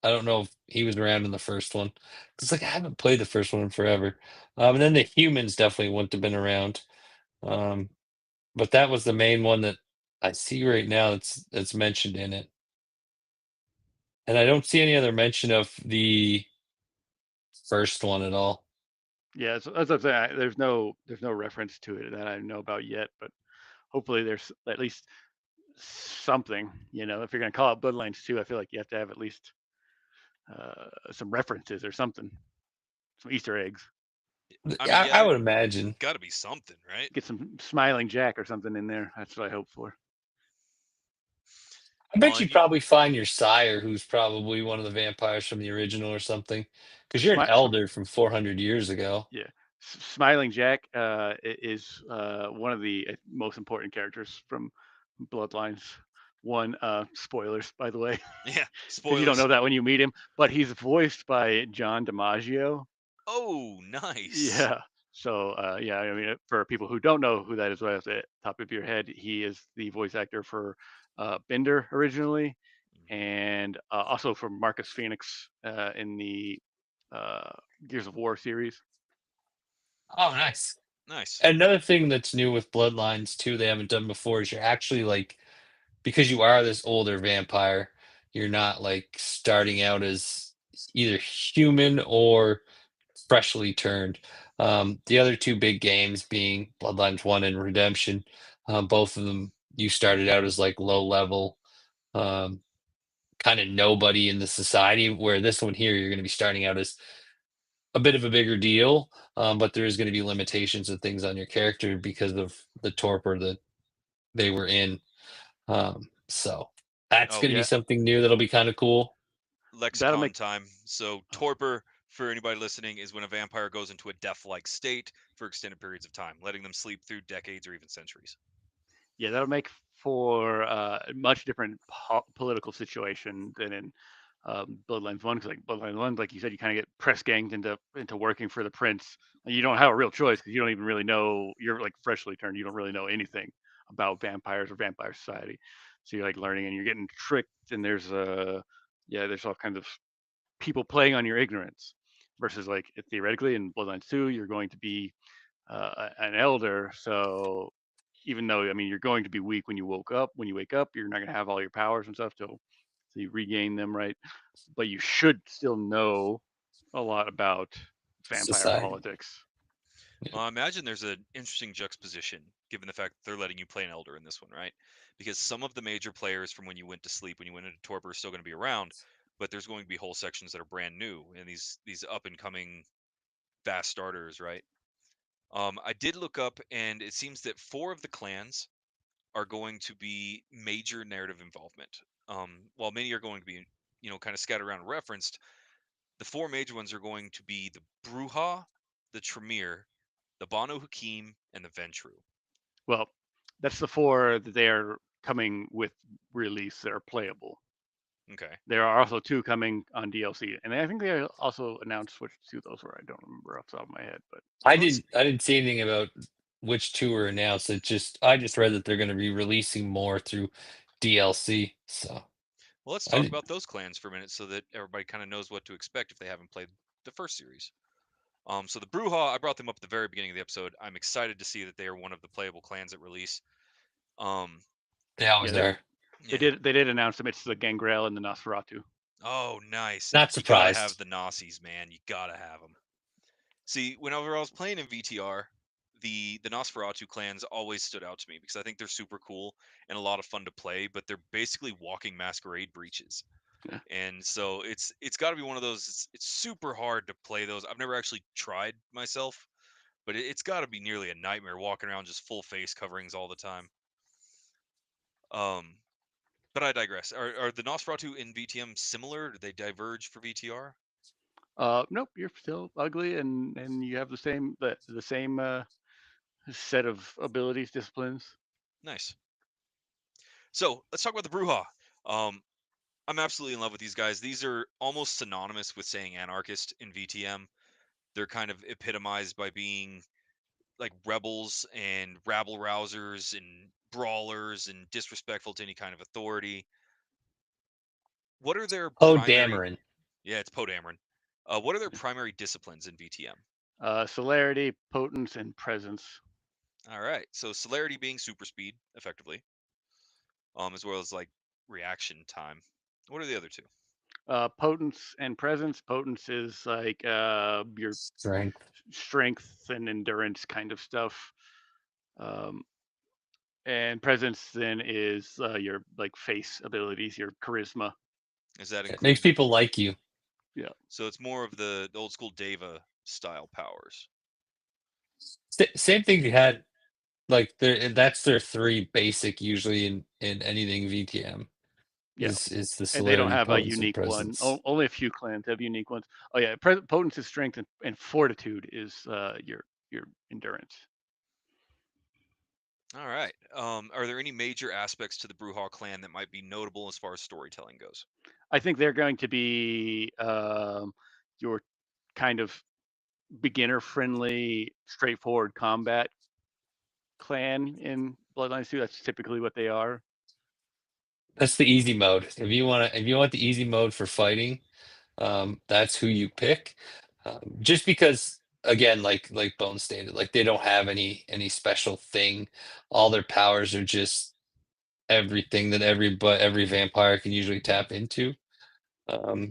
I don't know if he was around in the first one. It's like I haven't played the first one in forever. And then the humans definitely wouldn't have been around. Um, but that was the main one that I see right now that's mentioned in it. And I don't see any other mention of the first one at all. Yeah, so that's what I'm saying. There's no reference to it that I know about yet, but hopefully there's at least something. If you're gonna call it Bloodlines 2, I feel like you have to have at least some references or something, some Easter eggs. I mean, I yeah, would imagine. got to be something, right? Get some Smiling Jack or something in there. That's what I hope for. I Well, bet you and you, probably find your sire, who's probably one of the vampires from the original or something, because you're an Smi- elder from 400 years ago. yeah, Smiling Jack is one of the most important characters from Bloodlines 1. Spoilers, by the way, yeah, because you don't know spoilers. that when you meet him. But he's voiced by John DiMaggio. Oh, nice. Yeah. So yeah, I mean, for people who don't know who that is, right off the top of your head, he is the voice actor for Bender originally, and also for Marcus Phoenix in the uh, Gears of War series. Oh, nice. Nice. Another thing that's new with Bloodlines too, they haven't done before, is you're actually like, because you are this older vampire, you're not like starting out as either human or freshly turned. The other two big games being Bloodlines 1 and Redemption, both of them you started out as like low level, um, kind of nobody in the society, where this one here, you're going to be starting out as a bit of a bigger deal, but there is going to be limitations and things on your character because of the torpor that they were in. So that's Oh, going to be Yeah, something new that'll be kind of cool. that'll lexicon make. time. So, Oh, torpor, for anybody listening, is when a vampire goes into a death-like state for extended periods of time, letting them sleep through decades or even centuries. Yeah, that'll make for a much different political situation than in Bloodlines 1. Because like Bloodlines 1, like you said, you kind of get press ganged into working for the prince. And you don't have a real choice because you don't even really know. You're like freshly turned. You don't really know anything about vampires or vampire society. So you're like learning and you're getting tricked. And there's all kinds of people playing on your ignorance. Versus like theoretically in Bloodlines 2, you're going to be an elder, so even though, I mean, you're going to be weak when you wake up, you're not going to have all your powers and stuff till so you regain them, right? But you should still know a lot about vampire Society. politics. Well, I imagine there's an interesting juxtaposition given the fact that they're letting you play an elder in this one, right? Because some of the major players from when you went to sleep, when you went into torpor, are still going to be around, but there's going to be whole sections that are brand new and these up and coming fast starters, right? I did look up, and it seems that 4 of the clans are going to be major narrative involvement. While many are going to be, kind of scattered around and referenced, the 4 major ones are going to be the Bruja, the Tremere, the Banu Hakim, and the Ventru. Well, that's the 4 that they are coming with release that are playable. Okay. There are also 2 coming on DLC, and I think they also announced which 2 those were. I don't remember off the top of my head, but I Let's- didn't see anything about which 2 were announced. I just read that they're going to be releasing more through DLC. So Well, let's I talk did. about those clans for a minute so that everybody kind of knows what to expect if they haven't played the first series. So the Bruja, I brought them up at the very beginning of the episode. I'm excited to see that they are one of the playable clans at release. They always yeah, are. they Yeah. did announce them. It's the Gangrel and the Nosferatu. Oh, nice. Not You gotta have surprised. the Nazis, man. You gotta have them. See, whenever I was playing in VTR, the Nosferatu clans always stood out to me because I think they're super cool and a lot of fun to play, but they're basically walking masquerade breaches. Yeah. And so it's got to be one of those. It's super hard to play those. I've never actually tried myself, but it's got to be nearly a nightmare walking around just full face coverings all the time. Um, but I digress. Are the Nosferatu in VTM similar? Do they diverge for VTR? Nope, you're still ugly, and you have the same set of abilities, disciplines. Nice. So let's talk about the Bruja. Um, I'm absolutely in love with these guys. These are almost synonymous with saying anarchist in VTM. They're kind of epitomized by being like rebels and rabble rousers and brawlers and disrespectful to any kind of authority. What are their Oh, primary? Dameron. Yeah, it's Poe Dameron. What are their primary disciplines in VTM? Celerity, potence, and presence. All right, so celerity being super speed, effectively, as well as like reaction time. What are the other 2? Potence and presence. Potence is like your Strength. strength and endurance kind of stuff. And presence then is your like face abilities, your charisma. Does that It makes include? people like you. Yeah. So it's more of the old school Deva style powers. Same thing you had. Like that's their 3 basic usually in anything VTM. Yeah. Is the And they don't celerity, have a potence, and unique one. presence. Only a few clans have unique ones. Oh yeah, potence is strength, and fortitude is your endurance. All right. Are there any major aspects to the Bruja clan that might be notable as far as storytelling goes? I think they're going to be your kind of beginner-friendly, straightforward combat clan in Bloodlines 2. That's typically what they are. That's the easy mode. If you want the easy mode for fighting, that's who you pick. Just because, again, like Bone stated, like they don't have any special thing. All their powers are just everything that every vampire can usually tap into. Well,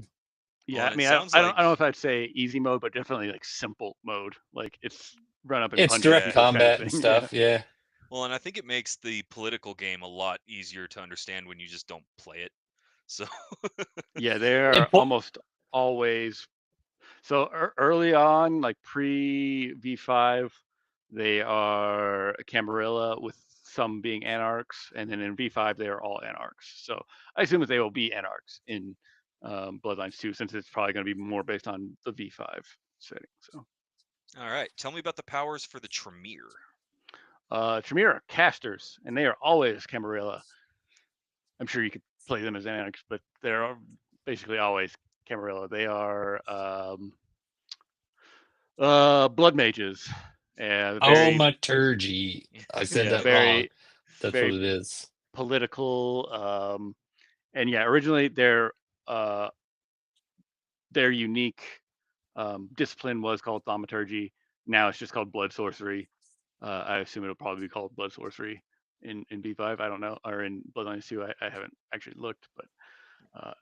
Yeah, and I it mean, sounds I don't like know if I'd say easy mode, but definitely like simple mode. Like it's run up and it's punch direct yeah. pieces kind of combat and thing. Yeah. stuff. Yeah, Well, and I think it makes the political game a lot easier to understand when you just don't play it. So Yeah, and they're almost always so early on, like pre V5, they are a Camarilla with some being anarchs, and then in V5 they are all anarchs. So I assume that they will be anarchs in Bloodlines 2, since it's probably going to be more based on the V5 setting. So all right, tell me about the powers for the Tremere. Tremere are casters, and they are always Camarilla. I'm sure you could play them as anarchs, but they're basically always Camarilla. They are blood mages. Very thaumaturgy. I said yeah, that wrong. very That's what very it is. political. And yeah, originally their unique discipline was called thaumaturgy. Now it's just called blood sorcery. I assume it'll probably be called Blood Sorcery in V5. I don't know, or in Bloodlines 2. I haven't actually looked, but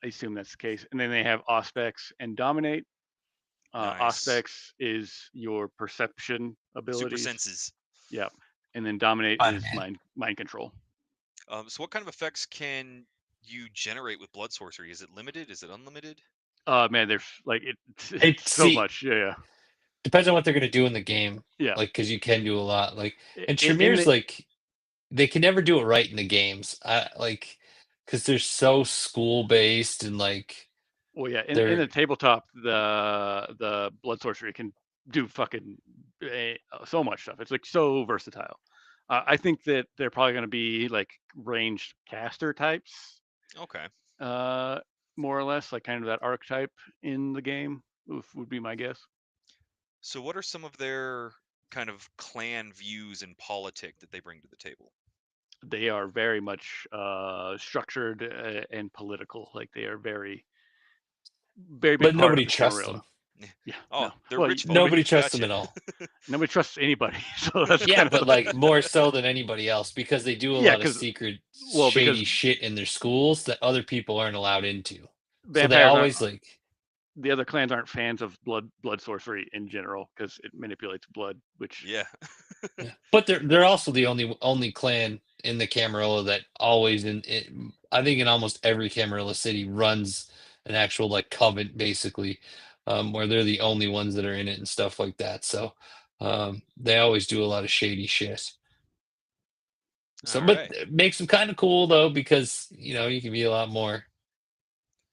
I assume that's the case. And then they have Auspex and Dominate. Nice. Auspex is your perception Super abilities. senses. Yeah, and then Dominate Fun, is man. mind control. So what kind of effects can you generate with blood sorcery? Is it limited? Is it unlimited? Man, there's like It so see much. Yeah, depends on what they're gonna do in the game, yeah. like because you can do a lot. Like and In Tremere's the like they can never do it right in the games. I like because they're so school based and like well, yeah, in they're the tabletop, the blood sorcery can do fucking so much stuff. It's like so versatile. I think that they're probably going to be like ranged caster types, Okay. uh, more or less, like kind of that archetype in the game. Would be my guess. So what are some of their kind of clan views and politic that they bring to the table? They are very much structured and political. Like they are very big but part of nobody the trusts Camarilla. them. Yeah, Oh, no. they're Well, rich folk. Nobody trusts them Gotcha. at all. nobody trusts anybody. So that's Yeah, kind but of the, like more so than anybody else because they do a yeah, lot of because secret because shady shit in their schools that other people aren't allowed into. So they vampires aren't always like the other clans aren't fans of blood sorcery in general because it manipulates blood, which Yeah. yeah. But they're also the only clan in the Camarilla that always I think in almost every Camarilla city runs an actual like covenant basically, where they're the only ones that are in it and stuff like that. So they always do a lot of shady shit. So, All but right. it makes them kind of cool though because you can be a lot more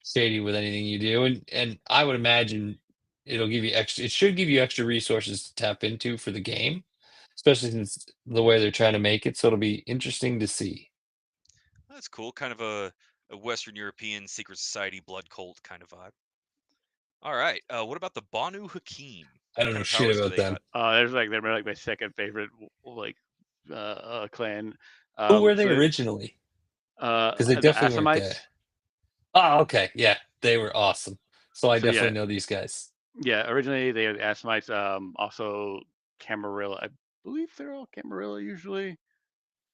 shady with anything you do, and I would imagine it'll give you extra. It should give you extra resources to tap into for the game, especially since the way they're trying to make it. So it'll be interesting to see. That's cool. Kind of a Western European secret society blood cult kind of vibe. All right. What about the Banu Hakim? I What don't kind know of shit powers do about they them. got? they're like my second favorite like clan. Who were So they they originally? Because they the definitely weren't there. Assamites. Oh, okay, yeah, they were awesome. So I So yeah, definitely know these guys. yeah. Originally they are the Assamites. Also Camarilla. I believe they're all Camarilla usually,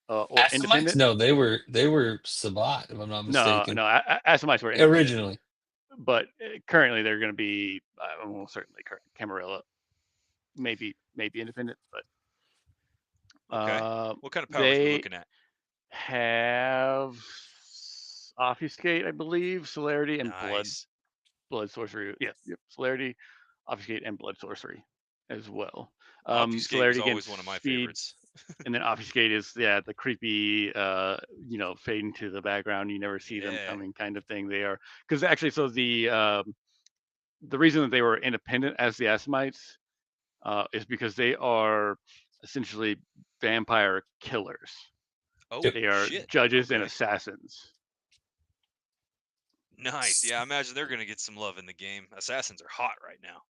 or Assamites? independent. No, they were Sabat, if I'm not No, mistaken. no. Assamites were independent, Originally, but currently they're going to be almost certainly Camarilla. Maybe independent, but Okay. What kind of powers we they looking at? have obfuscate, I believe, celerity, and Nice. blood sorcery. Yes, yep, celerity, obfuscate, and blood sorcery as well. Obfuscate was Celerity always against one of my speed, favorites. and then obfuscate is the creepy, fade into the background. You never see them Yeah. coming, kind of thing. They are because actually, so the reason that they were independent as the Assamites is because they are essentially vampire killers. Oh yep. They are shit. judges and Okay. assassins. Nice. Yeah, I imagine they're gonna get some love in the game. Assassins are hot right now.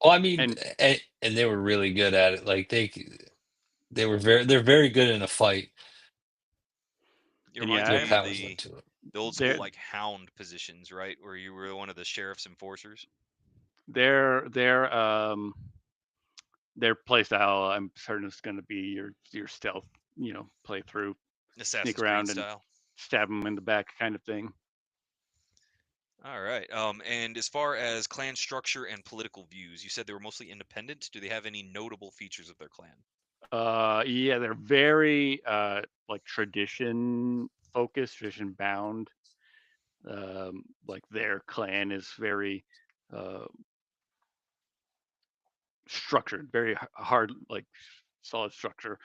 Well, I mean, And and they were really good at it. Like they're very good in a fight. It and reminds yeah, Their me of powers the went to it. the old school they're like hound positions, right? Where you were one of the sheriff's enforcers. they're they're um their play style. I'm certain it's going to be your stealth. Play through, sneak Assassin's Creed around, and style. stab them in the back, kind of thing. All right. And as far as clan structure and political views, you said they were mostly independent. Do they have any notable features of their clan? Yeah, they're very like tradition focused, tradition bound. Like their clan is very uh, structured, very hard, like solid structure.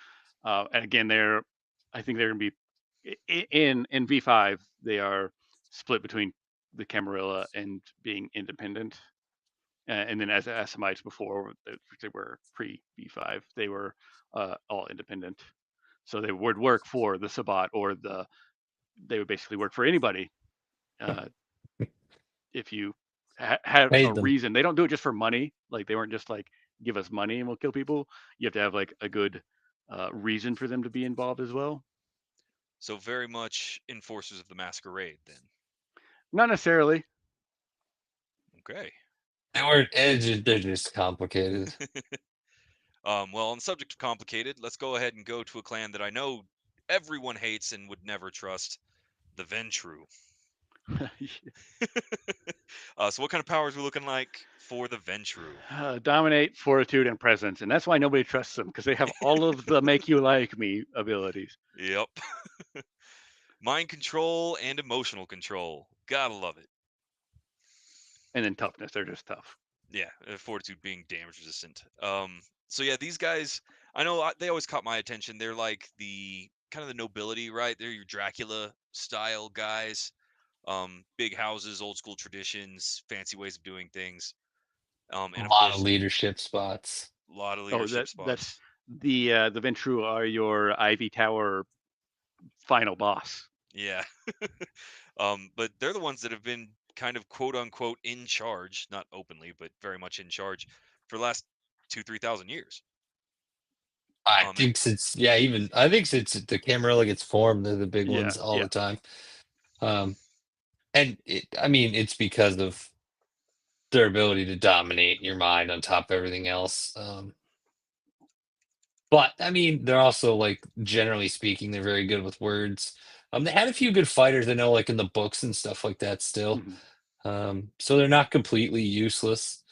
And again, I think they're going to be in V5. They are split between the Camarilla and being independent. And then as Assamites before, they were pre V5, they were all independent. So they would work for the Sabbat they would basically work for anybody uh, if you had a Paid them. reason. They don't do it just for money. Like they weren't just like give us money and we'll kill people. You have to have like a good reason for them to be involved as well. So very much enforcers of the masquerade then. Not necessarily. Okay. They're just complicated. Well, on the subject of complicated, let's go ahead and go to a clan that I know everyone hates and would never trust, the Ventrue. So what kind of powers are we looking like for the Ventrue? Dominate, fortitude, and presence, and that's why nobody trusts them because they have all of the make you like me abilities, Yep. Mind control and emotional control. Gotta love it. and then toughness. They're just tough. Yeah, fortitude being damage resistant. So yeah, these guys, I know they always caught my attention. They're like the kind of the nobility, right? They're your Dracula style guys. Big houses, old school traditions, fancy ways of doing things. A And of lot of course, leadership spots. a lot of Oh, leadership that's spots. the Ventrue are your Ivy Tower final boss. Yeah. But they're the ones that have been kind of quote unquote in charge, not openly, but very much in charge for the last 2, 3 thousand years. I Um, and think since even I think since the Camarilla gets formed, they're the big Yeah, ones all yeah. the time. Um, and I mean, it's because of their ability to dominate your mind on top of everything else. But I mean, they're also like generally speaking, they're very good with words. They had a few good fighters I know, like in the books and stuff like that. Still, Mhm. so they're not completely useless.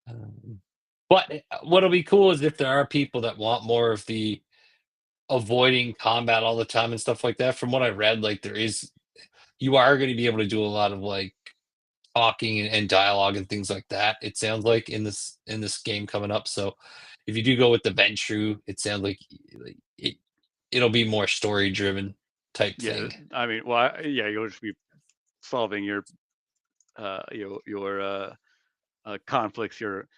Um, but what'll be cool is if there are people that want more of the avoiding combat all the time and stuff like that. From what I read, like you are going to be able to do a lot of like talking and dialogue and things like that. It sounds like in this game coming up. So if you do go with the Ventrue, it sounds like it'll be more story driven type Yeah, thing. I mean, well, yeah, you'll just be solving your conflicts, your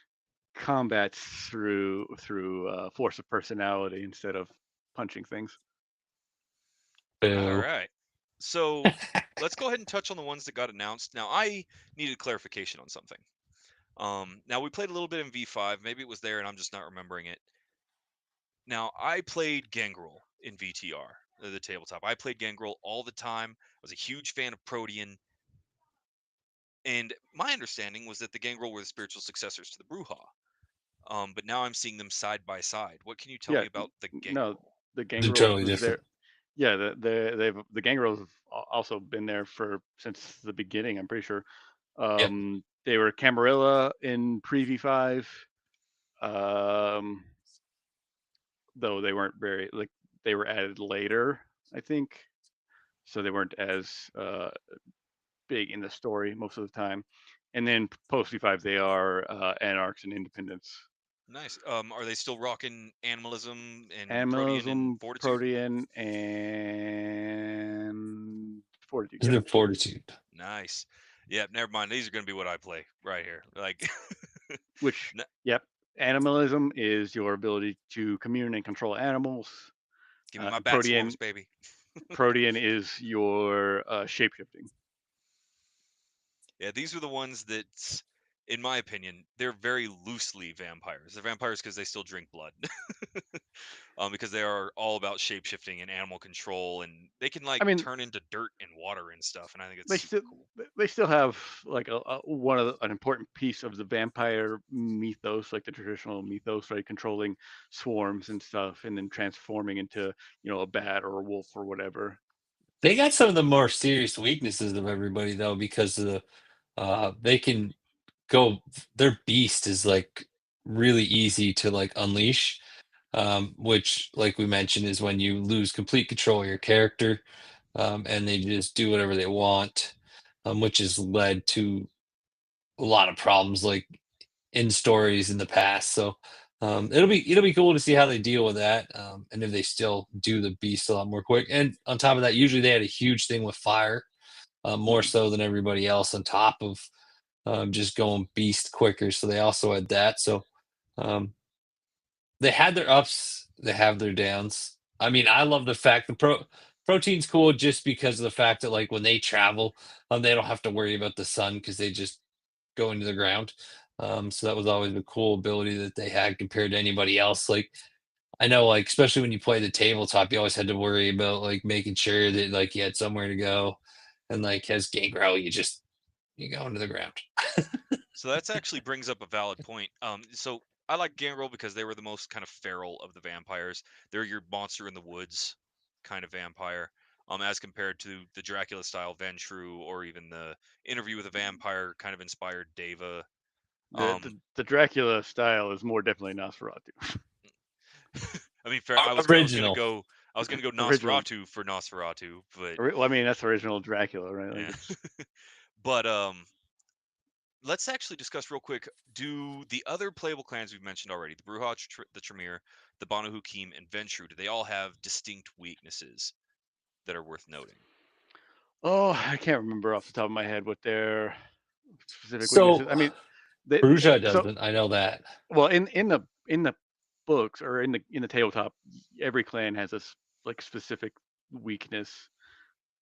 combats through force of personality instead of punching things. all Boo. right. So let's go ahead and touch on the ones that got announced. Now, I needed clarification on something. Now we played a little bit in V5. Maybe it was there and I'm just not remembering it. Now, I played Gangrel in VTR, the tabletop. I played Gangrel all the time. I was a huge fan of Protean. And my understanding was that the Gangrel were the spiritual successors to the Bruja. But now I'm seeing them side by side. What can you tell Yeah, me about the no, Gangrel? the They're Gangrels totally was there. different. Yeah, the Gangrels have also been there for since the beginning. I'm pretty sure. Yep. They were Camarilla in pre V5. Um, though they weren't very like they were added later, I think. So they weren't as big in the story most of the time. And then post V5, they are Anarchs and Independents. Nice. Are they still rocking animalism and Protean and Animalism, Fortitude? Protean, and Fortitude. Yep. The fortitude. Nice. Yeah, never mind. These are going to be what I play right here. Like, Which, n- yep, animalism is your ability to commune and control animals. give me my bat Protean, swarms, baby. Protean is your shapeshifting. Yeah, these are the ones that, in my opinion, they're very loosely vampires. They're vampires because they still drink blood. Because they are all about shapeshifting and animal control, and they can like I mean, turn into dirt and water and stuff. And I think it's they super still cool. they still have like one of an important piece of the vampire mythos, like the traditional mythos, right? Controlling swarms and stuff, and then transforming into a bat or a wolf or whatever. They got some of the more serious weaknesses of everybody though, because of the they can go their beast is like really easy to like unleash, which like we mentioned is when you lose complete control of your character, and they just do whatever they want, which has led to a lot of problems like in stories in the past. So it'll be cool to see how they deal with that, and if they still do the beast a lot more quick. And on top of that, usually they had a huge thing with fire, more Mhm. so than everybody else. On top of just going beast quicker, so they also had that. So um, they had their ups, they have their downs. I mean, I love the fact the protein's cool just because of the fact that like when they travel, they don't have to worry about the sun because they just go into the ground. So that was always a cool ability that they had compared to anybody else. Like I know, like especially when you play the tabletop, you always had to worry about like making sure that like you had somewhere to go, and like as Gangrel, you go into the ground. So that's actually brings up a valid point. So I like Gangrel because they were the most kind of feral of the vampires. They're your monster in the woods kind of vampire. As compared to the Dracula style Ventrue or even the Interview with a Vampire kind of inspired Deva. The Dracula style is more definitely Nosferatu. I mean, fair. Original. I was gonna go Original. Nosferatu for Nosferatu, but Well, I mean, that's original Dracula, right? Like yeah. it's But let's actually discuss real quick. Do the other playable clans we've mentioned already, the Bruja, the Tremere, the Banu Hukim, and Ventrue, do they all have distinct weaknesses that are worth noting? oh, I can't remember off the top of my head what their specific weaknesses. So I mean, they Bruja so doesn't. I know that. well in the books or in the tabletop, every clan has a like specific weakness,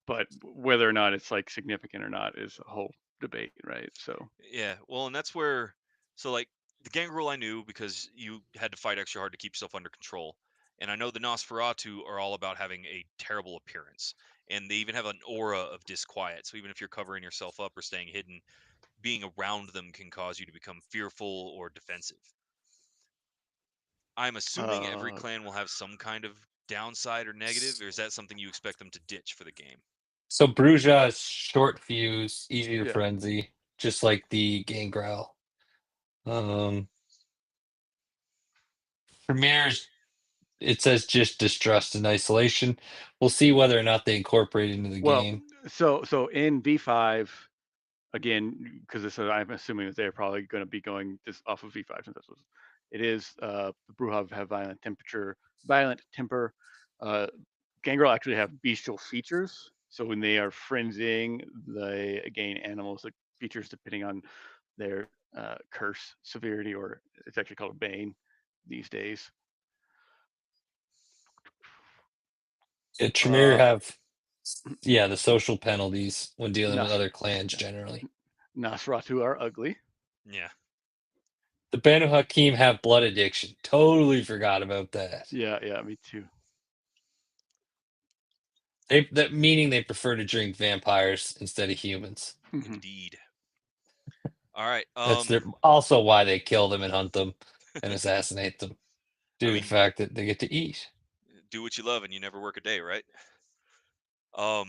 but whether or not it's like significant or not is a whole debate, right? So Yeah, well, and that's where, so like the Gangrel I knew because you had to fight extra hard to keep yourself under control, and I know the Nosferatu are all about having a terrible appearance, and they even have an aura of disquiet. So even if you're covering yourself up or staying hidden, being around them can cause you to become fearful or defensive. I'm assuming every uh, clan will have some kind of downside or negative, or is that something you expect them to ditch for the game? So Bruja is short fuse, easy to yeah. frenzy, just like the Gangrel. Premieres, it says just distrust and isolation. We'll see whether or not they incorporate it into the Well, game. so in V5 again, because this I'm assuming that they're probably going to be going this off of V5 since that's what it is. The Bruja have violent temper. Uh, Gangrel actually have bestial features. So when they are frenzying, they gain animals like features depending on their curse severity, or it's actually called Bane these days. Yeah, Tremere Uh, have, yeah, the social penalties when dealing with Nas- other clans generally. Nosferatu are ugly. Yeah. The Banu Hakim have blood addiction. Totally forgot about that. Yeah, me too. That meaning they prefer to drink vampires instead of humans. Mm-hmm. Indeed. All right. That's also why they kill them and hunt them and assassinate them I due to the mean, fact that they get to eat. do what you love and you never work a day, right? Um,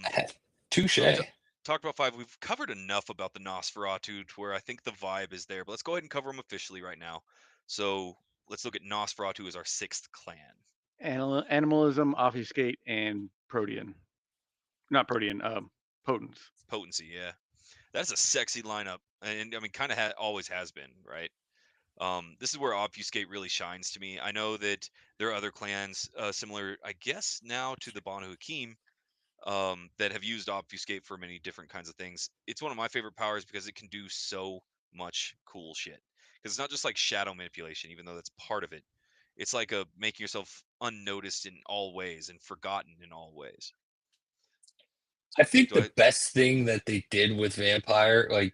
so we Touche. talked about five. We've covered enough about the Nosferatu to where I think the vibe is there, but let's go ahead and cover them officially right now. So let's look at Nosferatu as our sixth clan. Animalism, obfuscate, and protean. Not protean. Potence. Potency, yeah. That's a sexy lineup. And I mean, kind of always has been, right? This is where Obfuscate really shines to me. I know that there are other clans similar, I guess, now to the Banu Hakim that have used Obfuscate for many different kinds of things. It's one of my favorite powers because it can do so much cool shit. Because it's not just like shadow manipulation, even though that's part of it. It's like a making yourself unnoticed in all ways and forgotten in all ways. I think Do the I? best thing that they did with Vampire, like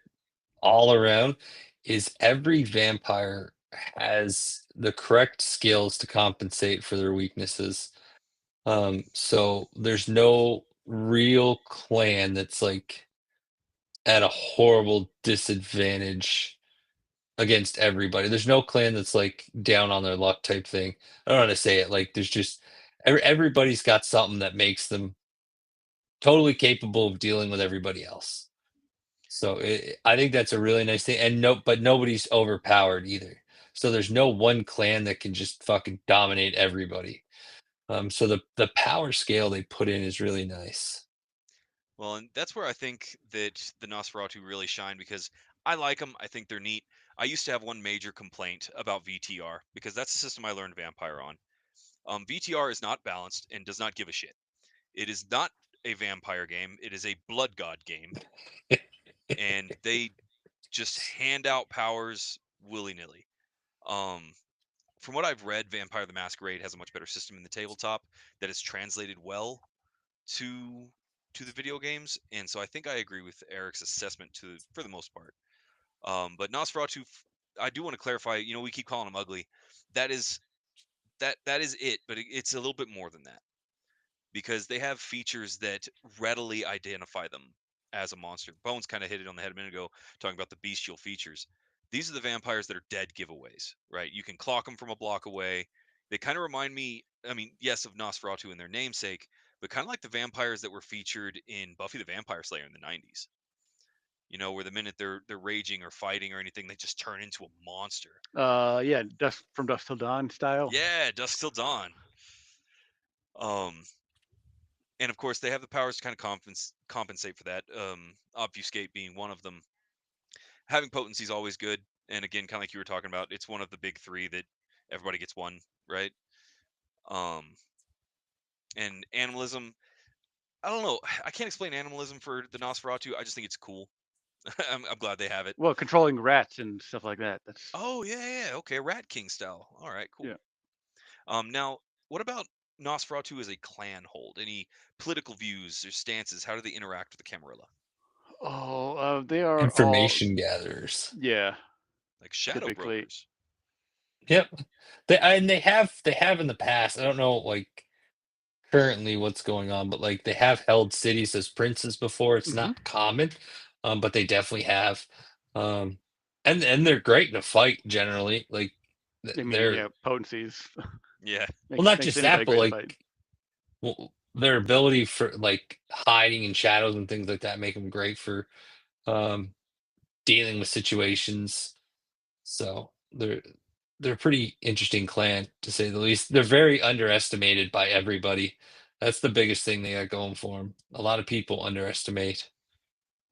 all around, is every vampire has the correct skills to compensate for their weaknesses. So there's no real clan that's like at a horrible disadvantage against everybody. There's no clan that's like down on their luck type thing. I don't know how to say it. Like there's just everybody's got something that makes them totally capable of dealing with everybody else. So I think that's a really nice thing. And but nobody's overpowered either. So there's no one clan that can just fucking dominate everybody. So the power scale they put in is really nice. Well, and that's where I think that the Nosferatu really shine because I like them. I think they're neat. I used to have one major complaint about VTR because that's the system I learned Vampire on. VTR is not balanced and does not give a shit. It is not a vampire game. It is a blood god game, and they just hand out powers willy nilly. Um, from what I've read, Vampire the Masquerade has a much better system in the tabletop that is translated well to the video games, and so I think I agree with Eric's assessment to for the most part. But Nosferatu, I do want to clarify. You know, we keep calling him ugly. That is that is it, but it's a little bit more than that because they have features that readily identify them as a monster. Bones kind of hit it on the head a minute ago, talking about the bestial features. these are the vampires that are dead giveaways, right? You can clock them from a block away. They kind of remind me, I mean, yes, of Nosferatu in their namesake, but kind of like the vampires that were featured in Buffy the Vampire Slayer in the 90s. You know, where the minute they're raging or fighting or anything, they just turn into a monster. Yeah, Dusk Till Dawn style. Yeah, Dusk Till Dawn. And of course they have the powers to kind of compensate for that. Obfuscate being one of them. Having potency is always good, and again, kind of like you were talking about, it's one of the big three that everybody gets one, right? Um, and animalism, I don't know. I can't explain animalism for the Nosferatu. I just think it's cool. I'm glad they have it. Well, controlling rats and stuff like that. That's Oh yeah, okay, Rat King style. All right, cool. yeah. Now, what about Nosferatu as a clan hold? Any political views or stances? How do they interact with the Camarilla? Oh, they are all Information gatherers. yeah. Like shadow Typically, brokers. Yep. They have in the past. I don't know like currently what's going on, but like they have held cities as princes before. It's hmm not common, but they definitely have. Um, and they're great in a fight generally. Like I mean, they're yeah, potencies Yeah. well, not makes just anybody that, but great to fight. like well, their ability for like hiding in shadows and things like that make them great for um dealing with situations. So they're a pretty interesting clan to say the least. They're very underestimated by everybody. That's the biggest thing they got going for them. A lot of people underestimate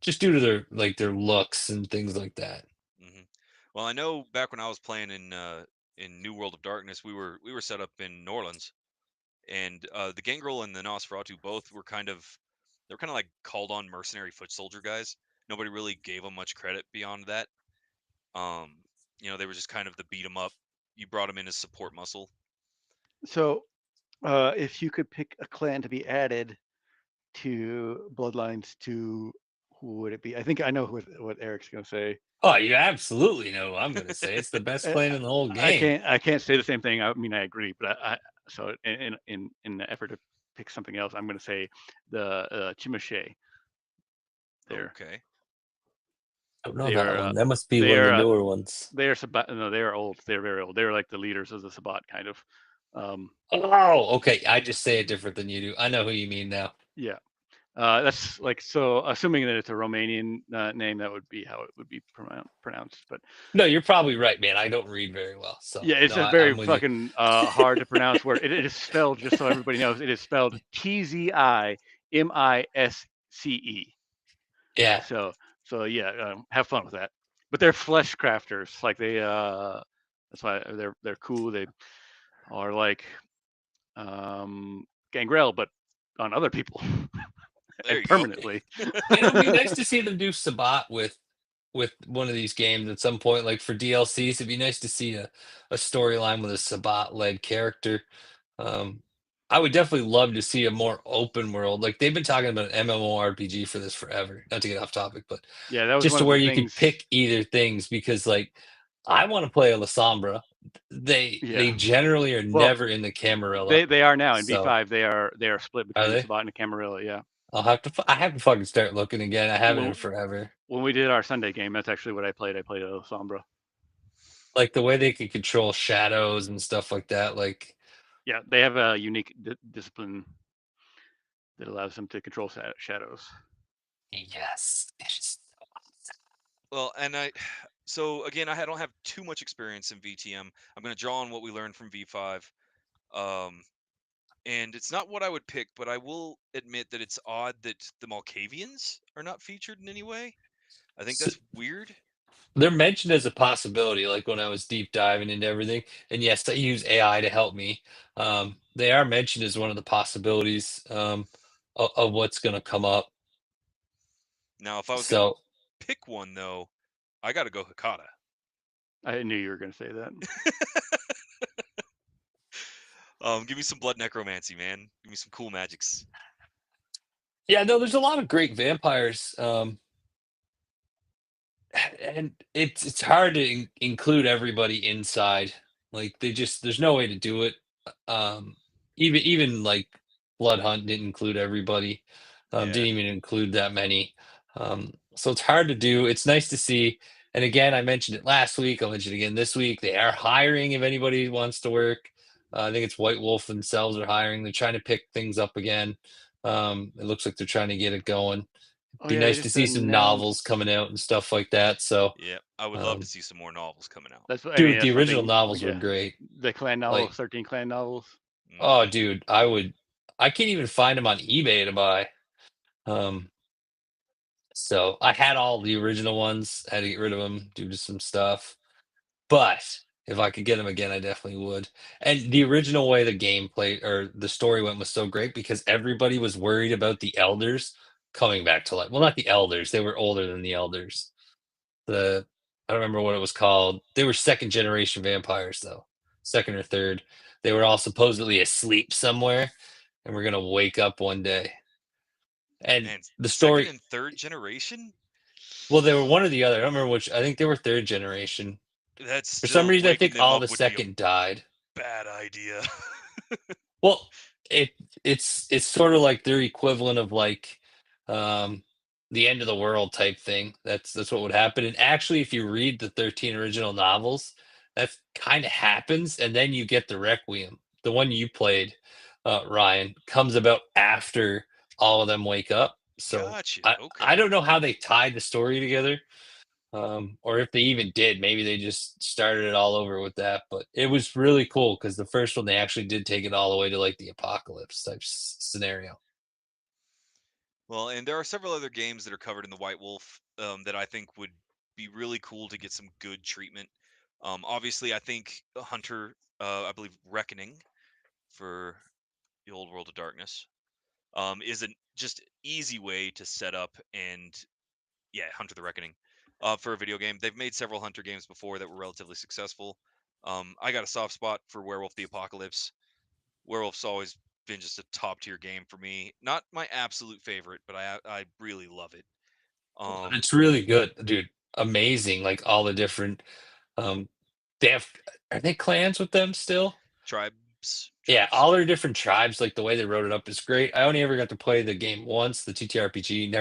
just due to their looks and things like that. hmm Well, I know back when I was playing in New World of Darkness, we were set up in New Orleans, and the Gangrel and the Nosferatu both were they're kind of like called on mercenary foot soldier guys. Nobody really gave them much credit beyond that. Um, you know, they were just kind of the beat 'em up. You brought them in as support muscle. So, if you could pick a clan to be added to Bloodlines 2, who would it be? I think I know what Eric's gonna say. Oh, you absolutely know what I'm gonna say. It's the best Uh, clan in the whole I game. can't say the same thing. I mean, I agree, but so in the effort to pick something else, I'm gonna say the Chimiche. They're Okay. I don't know they that are one. That must be they one of the are newer ones. they are Sabat. No, they are old. They're very old. They're like the leaders of the Sabat, kind of. Um, Oh, okay. I just say it different than you do. I know who you mean now. yeah. That's like so. Assuming that it's a Romanian name, that would be how it would be pronounced. But No, you're probably right, man. I don't read very well, so yeah, it's no, a very I'm with you. fucking hard to pronounce word. It is spelled, just so everybody knows, it is spelled Tzimisce. Yeah, So yeah, have fun with that. But they're flesh crafters. Like they that's why they're cool. They are like Gangrel, but on other people There and you go. permanently. it'll be nice to see them do Sabat with one of these games at some point, like for DLCs. It'd be nice to see a storyline with a Sabat led character. Um, I would definitely love to see a more open world. Like they've been talking about an MMORPG for this forever. Not to get off topic, but Yeah, that was just one to of the where you could things. pick either things because like I want to play a Lasombra. They Yeah. generally are Well, never in the Camarilla. they are now in So V5. They are split are between the they? Sabat and the Camarilla. Yeah. I have to fucking start looking again. I haven't in When forever. when we did our Sunday game, that's actually what I played. I played a Sombra. Like the way they can control shadows and stuff like that. Like Yeah, they have a unique discipline that allows them to control shadows. yes, it is. Well, and so again, don't have too much experience in VTM. I'm going to draw on what we learned from V5. Um, and it's not what I would pick, but I will admit that it's odd that the Malkavians are not featured in any way. I think So that's weird. they're mentioned as a possibility, like when I was deep diving into everything. And yes, I use AI to help me. They are mentioned as one of the possibilities of what's going to come up. Now, if I was going to So pick one, though, I got to go Hakata. I knew you were going to say that. Give me some blood necromancy, man. Give me some cool magics. yeah, no, there's a lot of great vampires. And it's hard to include everybody inside. Like there's no way to do it. Um, even like Blood Hunt didn't include everybody. Yeah. Didn't even include that many. So it's hard to do. It's nice to see. And again, I mentioned it last week. I'll mention it again this week. They are hiring if anybody wants to work. I think it's White Wolf themselves are hiring. They're trying to pick things up again. It looks like they're trying to get it going. Oh Be yeah, they nice to just see some novels announced. coming out and stuff like that. So, Yeah, I would love to um, see some more novels coming out. That's what I mean. dude, the That's original something. novels were Yeah, great. the clan novels, Like, 13 clan novels. oh, Hmm. dude, I can't even find them on eBay to buy. Um, so I had all the original ones. Had to get rid of them due to some stuff. But if I could get them again, I definitely would. And the original way the game played or the story went was so great because everybody was worried about the elders coming back to life. Well, not the elders; they were older than the elders. The I don't remember what it was called. They were second generation vampires, though, second or third. They were all supposedly asleep somewhere, and we're gonna wake up one day. And Man, the second story, and third generation? well, they were one or the other. I don't remember which. I think they were third generation. That's For some still reason, I waking think them all up the would be a second died. bad idea. Well, it's sort of like their equivalent of like um the end of the world type thing. That's what would happen. And actually, if you read the 13 original novels, that kind of happens, and then you get the Requiem, the one you played, Ryan, comes about after all of them wake up. So Gotcha. I Okay. don't know how they tied the story together, or if they even did. Maybe they just started it all over with that. But it was really cool because the first one they actually did take it all the way to like the apocalypse type scenario. Well, and there are several other games that are covered in the White Wolf that I think would be really cool to get some good treatment. Obviously, I think Hunter, I believe Reckoning for the Old World of Darkness, is an just easy way to set up and yeah, Hunter the Reckoning for a video game. They've made several Hunter games before that were relatively successful. I got a soft spot for Werewolf the Apocalypse. Werewolf's always been just a top tier game for me. Not my absolute favorite, but I really love it. Um, It's really good, dude. Amazing, like all the different. Um, they have are they clans with them still? tribes, Yeah, tribes. all their different tribes, like the way they wrote it up is great. I only ever got to play the game once, the TTRPG.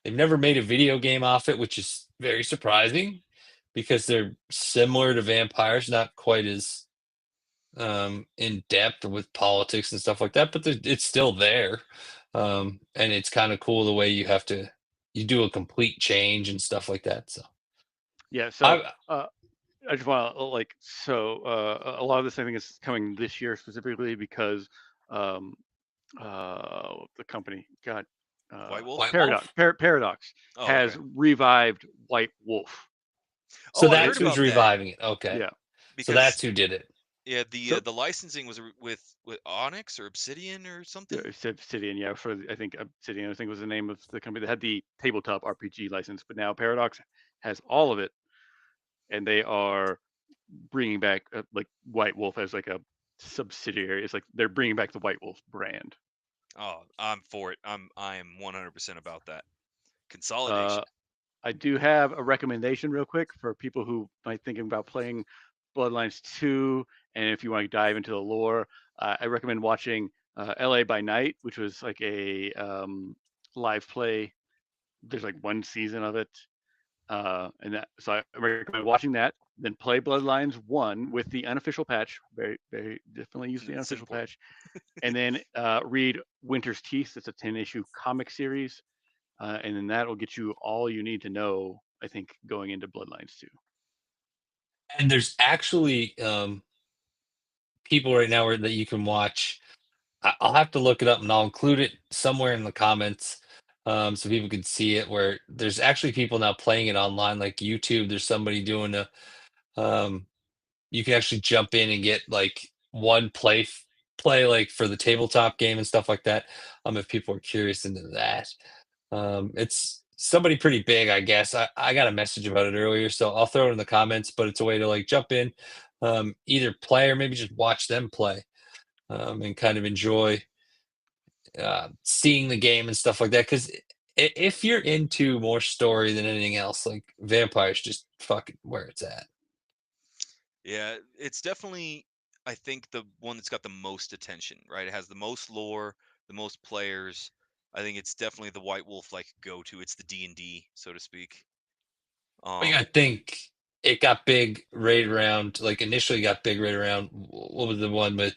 They've never made a video game off it, which is very surprising because they're similar to vampires, not quite as in depth with politics and stuff like that, but it's still there. And it's kind of cool the way you do a complete change and stuff like that. So Yeah. So I uh, I just want to a lot of this I think is coming this year specifically because um, the company God White Wolf. White Wolf. Paradox Oh, okay. has revived White Wolf. So Oh, I They heard that's who's about that reviving it. Okay. Yeah. So because that's who did it. yeah, So the licensing was with Onyx or Obsidian or yeah, something. it said Obsidian, yeah, I think Obsidian, I think was the name of the company that had the tabletop RPG license, but now Paradox has all of it, and they are bringing back like White Wolf as like a subsidiary. It's like they're bringing back the White Wolf brand. Oh, I'm for it. I am 100% about that Uh, consolidation. I do have a recommendation real quick for people who might thinking about playing Bloodlines 2, and if you want to dive into the lore, I recommend watching LA by Night, which was like a live play. There's like one season of it, so I recommend watching that. Then play Bloodlines 1 with the unofficial patch. Very, very definitely use the It's unofficial important. patch. And then read Winter's Teeth. It's a 10-issue comic series, and then that will get you all you need to know. I think going into Bloodlines 2. And there's actually people right now that you can watch. I'll have to look it up and I'll include it somewhere in the comments, so people can see it. Where there's actually people now playing it online, like YouTube. There's somebody doing a. Um, you can actually jump in and get like one play like for the tabletop game and stuff like that. If people are curious into that, it's somebody pretty big, I guess. I got a message about it earlier, so I'll throw it in the comments. But it's a way to like jump in, either play or maybe just watch them play, and kind of enjoy seeing the game and stuff like that. Because if you're into more story than anything else, like vampires, just fucking where it's at. Yeah, it's definitely I think the one that's got the most attention, right? It has the most lore, the most players. I think it's definitely the White Wolf like go to. It's the D&D, so to speak. You gotta think it got big right around, like initially got big right around, what was the one with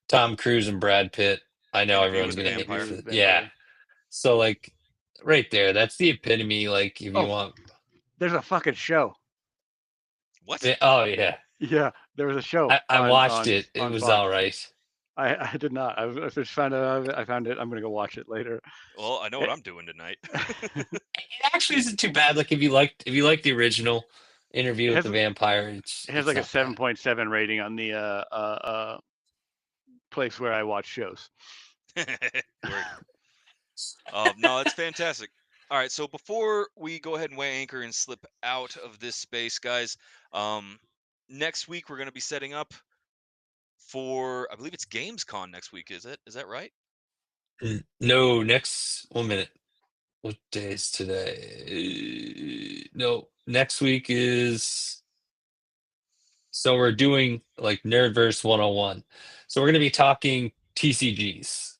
Tom Cruise and Brad Pitt? I know Interview everyone's with the gonna hate me Vampire. for Interview that. with the Yeah. Vampire. So like right there, that's the epitome. Like if you Oh, want, there's a fucking show. What? oh yeah, Yeah, there was a show I watched it. It on was Fox. all right. I did not. I just found out. I found it. I'm gonna go watch it later. Well, I know what I'm doing tonight. It actually isn't too bad. Like if you like the original Interview It with has the Vampire, it has it's like a not bad. 7.7 rating on the place where I watch shows. Word. No, it's fantastic. All right, so before we go ahead and weigh anchor and slip out of this space, guys, um, next week we're going to be setting up for, I believe it's Gamescom next week. Is it? Is that right? No, next 1 minute. What day is today? No, next week is, so we're doing like Nerdverse 101. So we're going to be talking TCGs.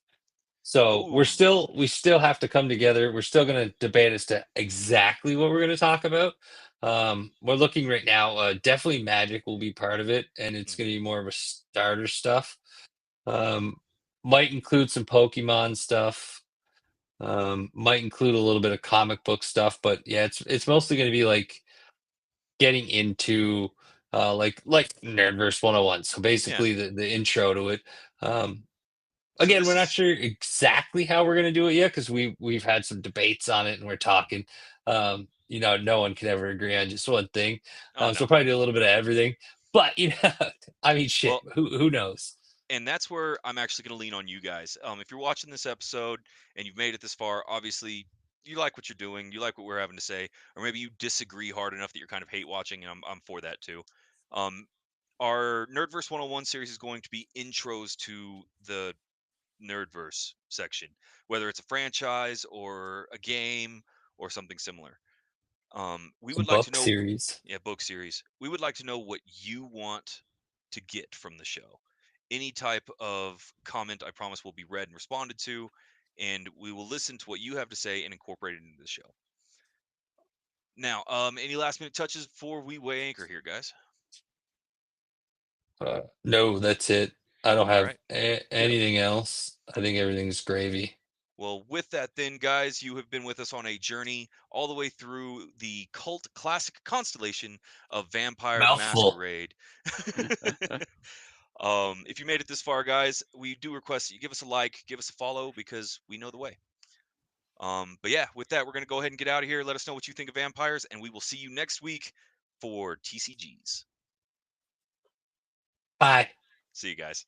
So Oh, we still have to come together. We're still going to debate as to exactly what we're going to talk about. We're looking right now. Definitely Magic will be part of it, and it's going hmm to be more of a starter stuff. Um, might include some Pokemon stuff. Might include a little bit of comic book stuff, but yeah, it's mostly going to be like getting into like Nerdverse 101. So yeah. basically the intro to it. Um, So Again, we're this not is, sure exactly how we're going to do it yet because we've had some debates on it and we're talking. No one can ever agree on just one thing. oh So no. we'll probably do a little bit of everything. But I mean, shit, Well, who knows? and that's where I'm actually going to lean on you guys. If you're watching this episode and you've made it this far, obviously you like what you're doing, you like what we're having to say, or maybe you disagree hard enough that you're kind of hate watching, and I'm for that too. Um, our Nerdverse 101 series is going to be intros to the Nerdverse section, whether it's a franchise or a game or something similar. We A would like to book know, series. yeah, book series. We would like to know what you want to get from the show. Any type of comment, I promise, will be read and responded to, and we will listen to what you have to say and incorporate it into the show. Now, any last minute touches before we weigh anchor here, guys? No, that's it. I don't All have right. Yep. anything else. I think everything's gravy. Well, with that, then, guys, you have been with us on a journey all the way through the cult classic constellation of Vampire the Mouthful. Masquerade. If you made it this far, guys, we do request that you give us a like, give us a follow, because we know the way. But yeah, with that, we're going to go ahead and get out of here. Let us know what you think of vampires, and we will see you next week for TCGs. Bye. See you guys.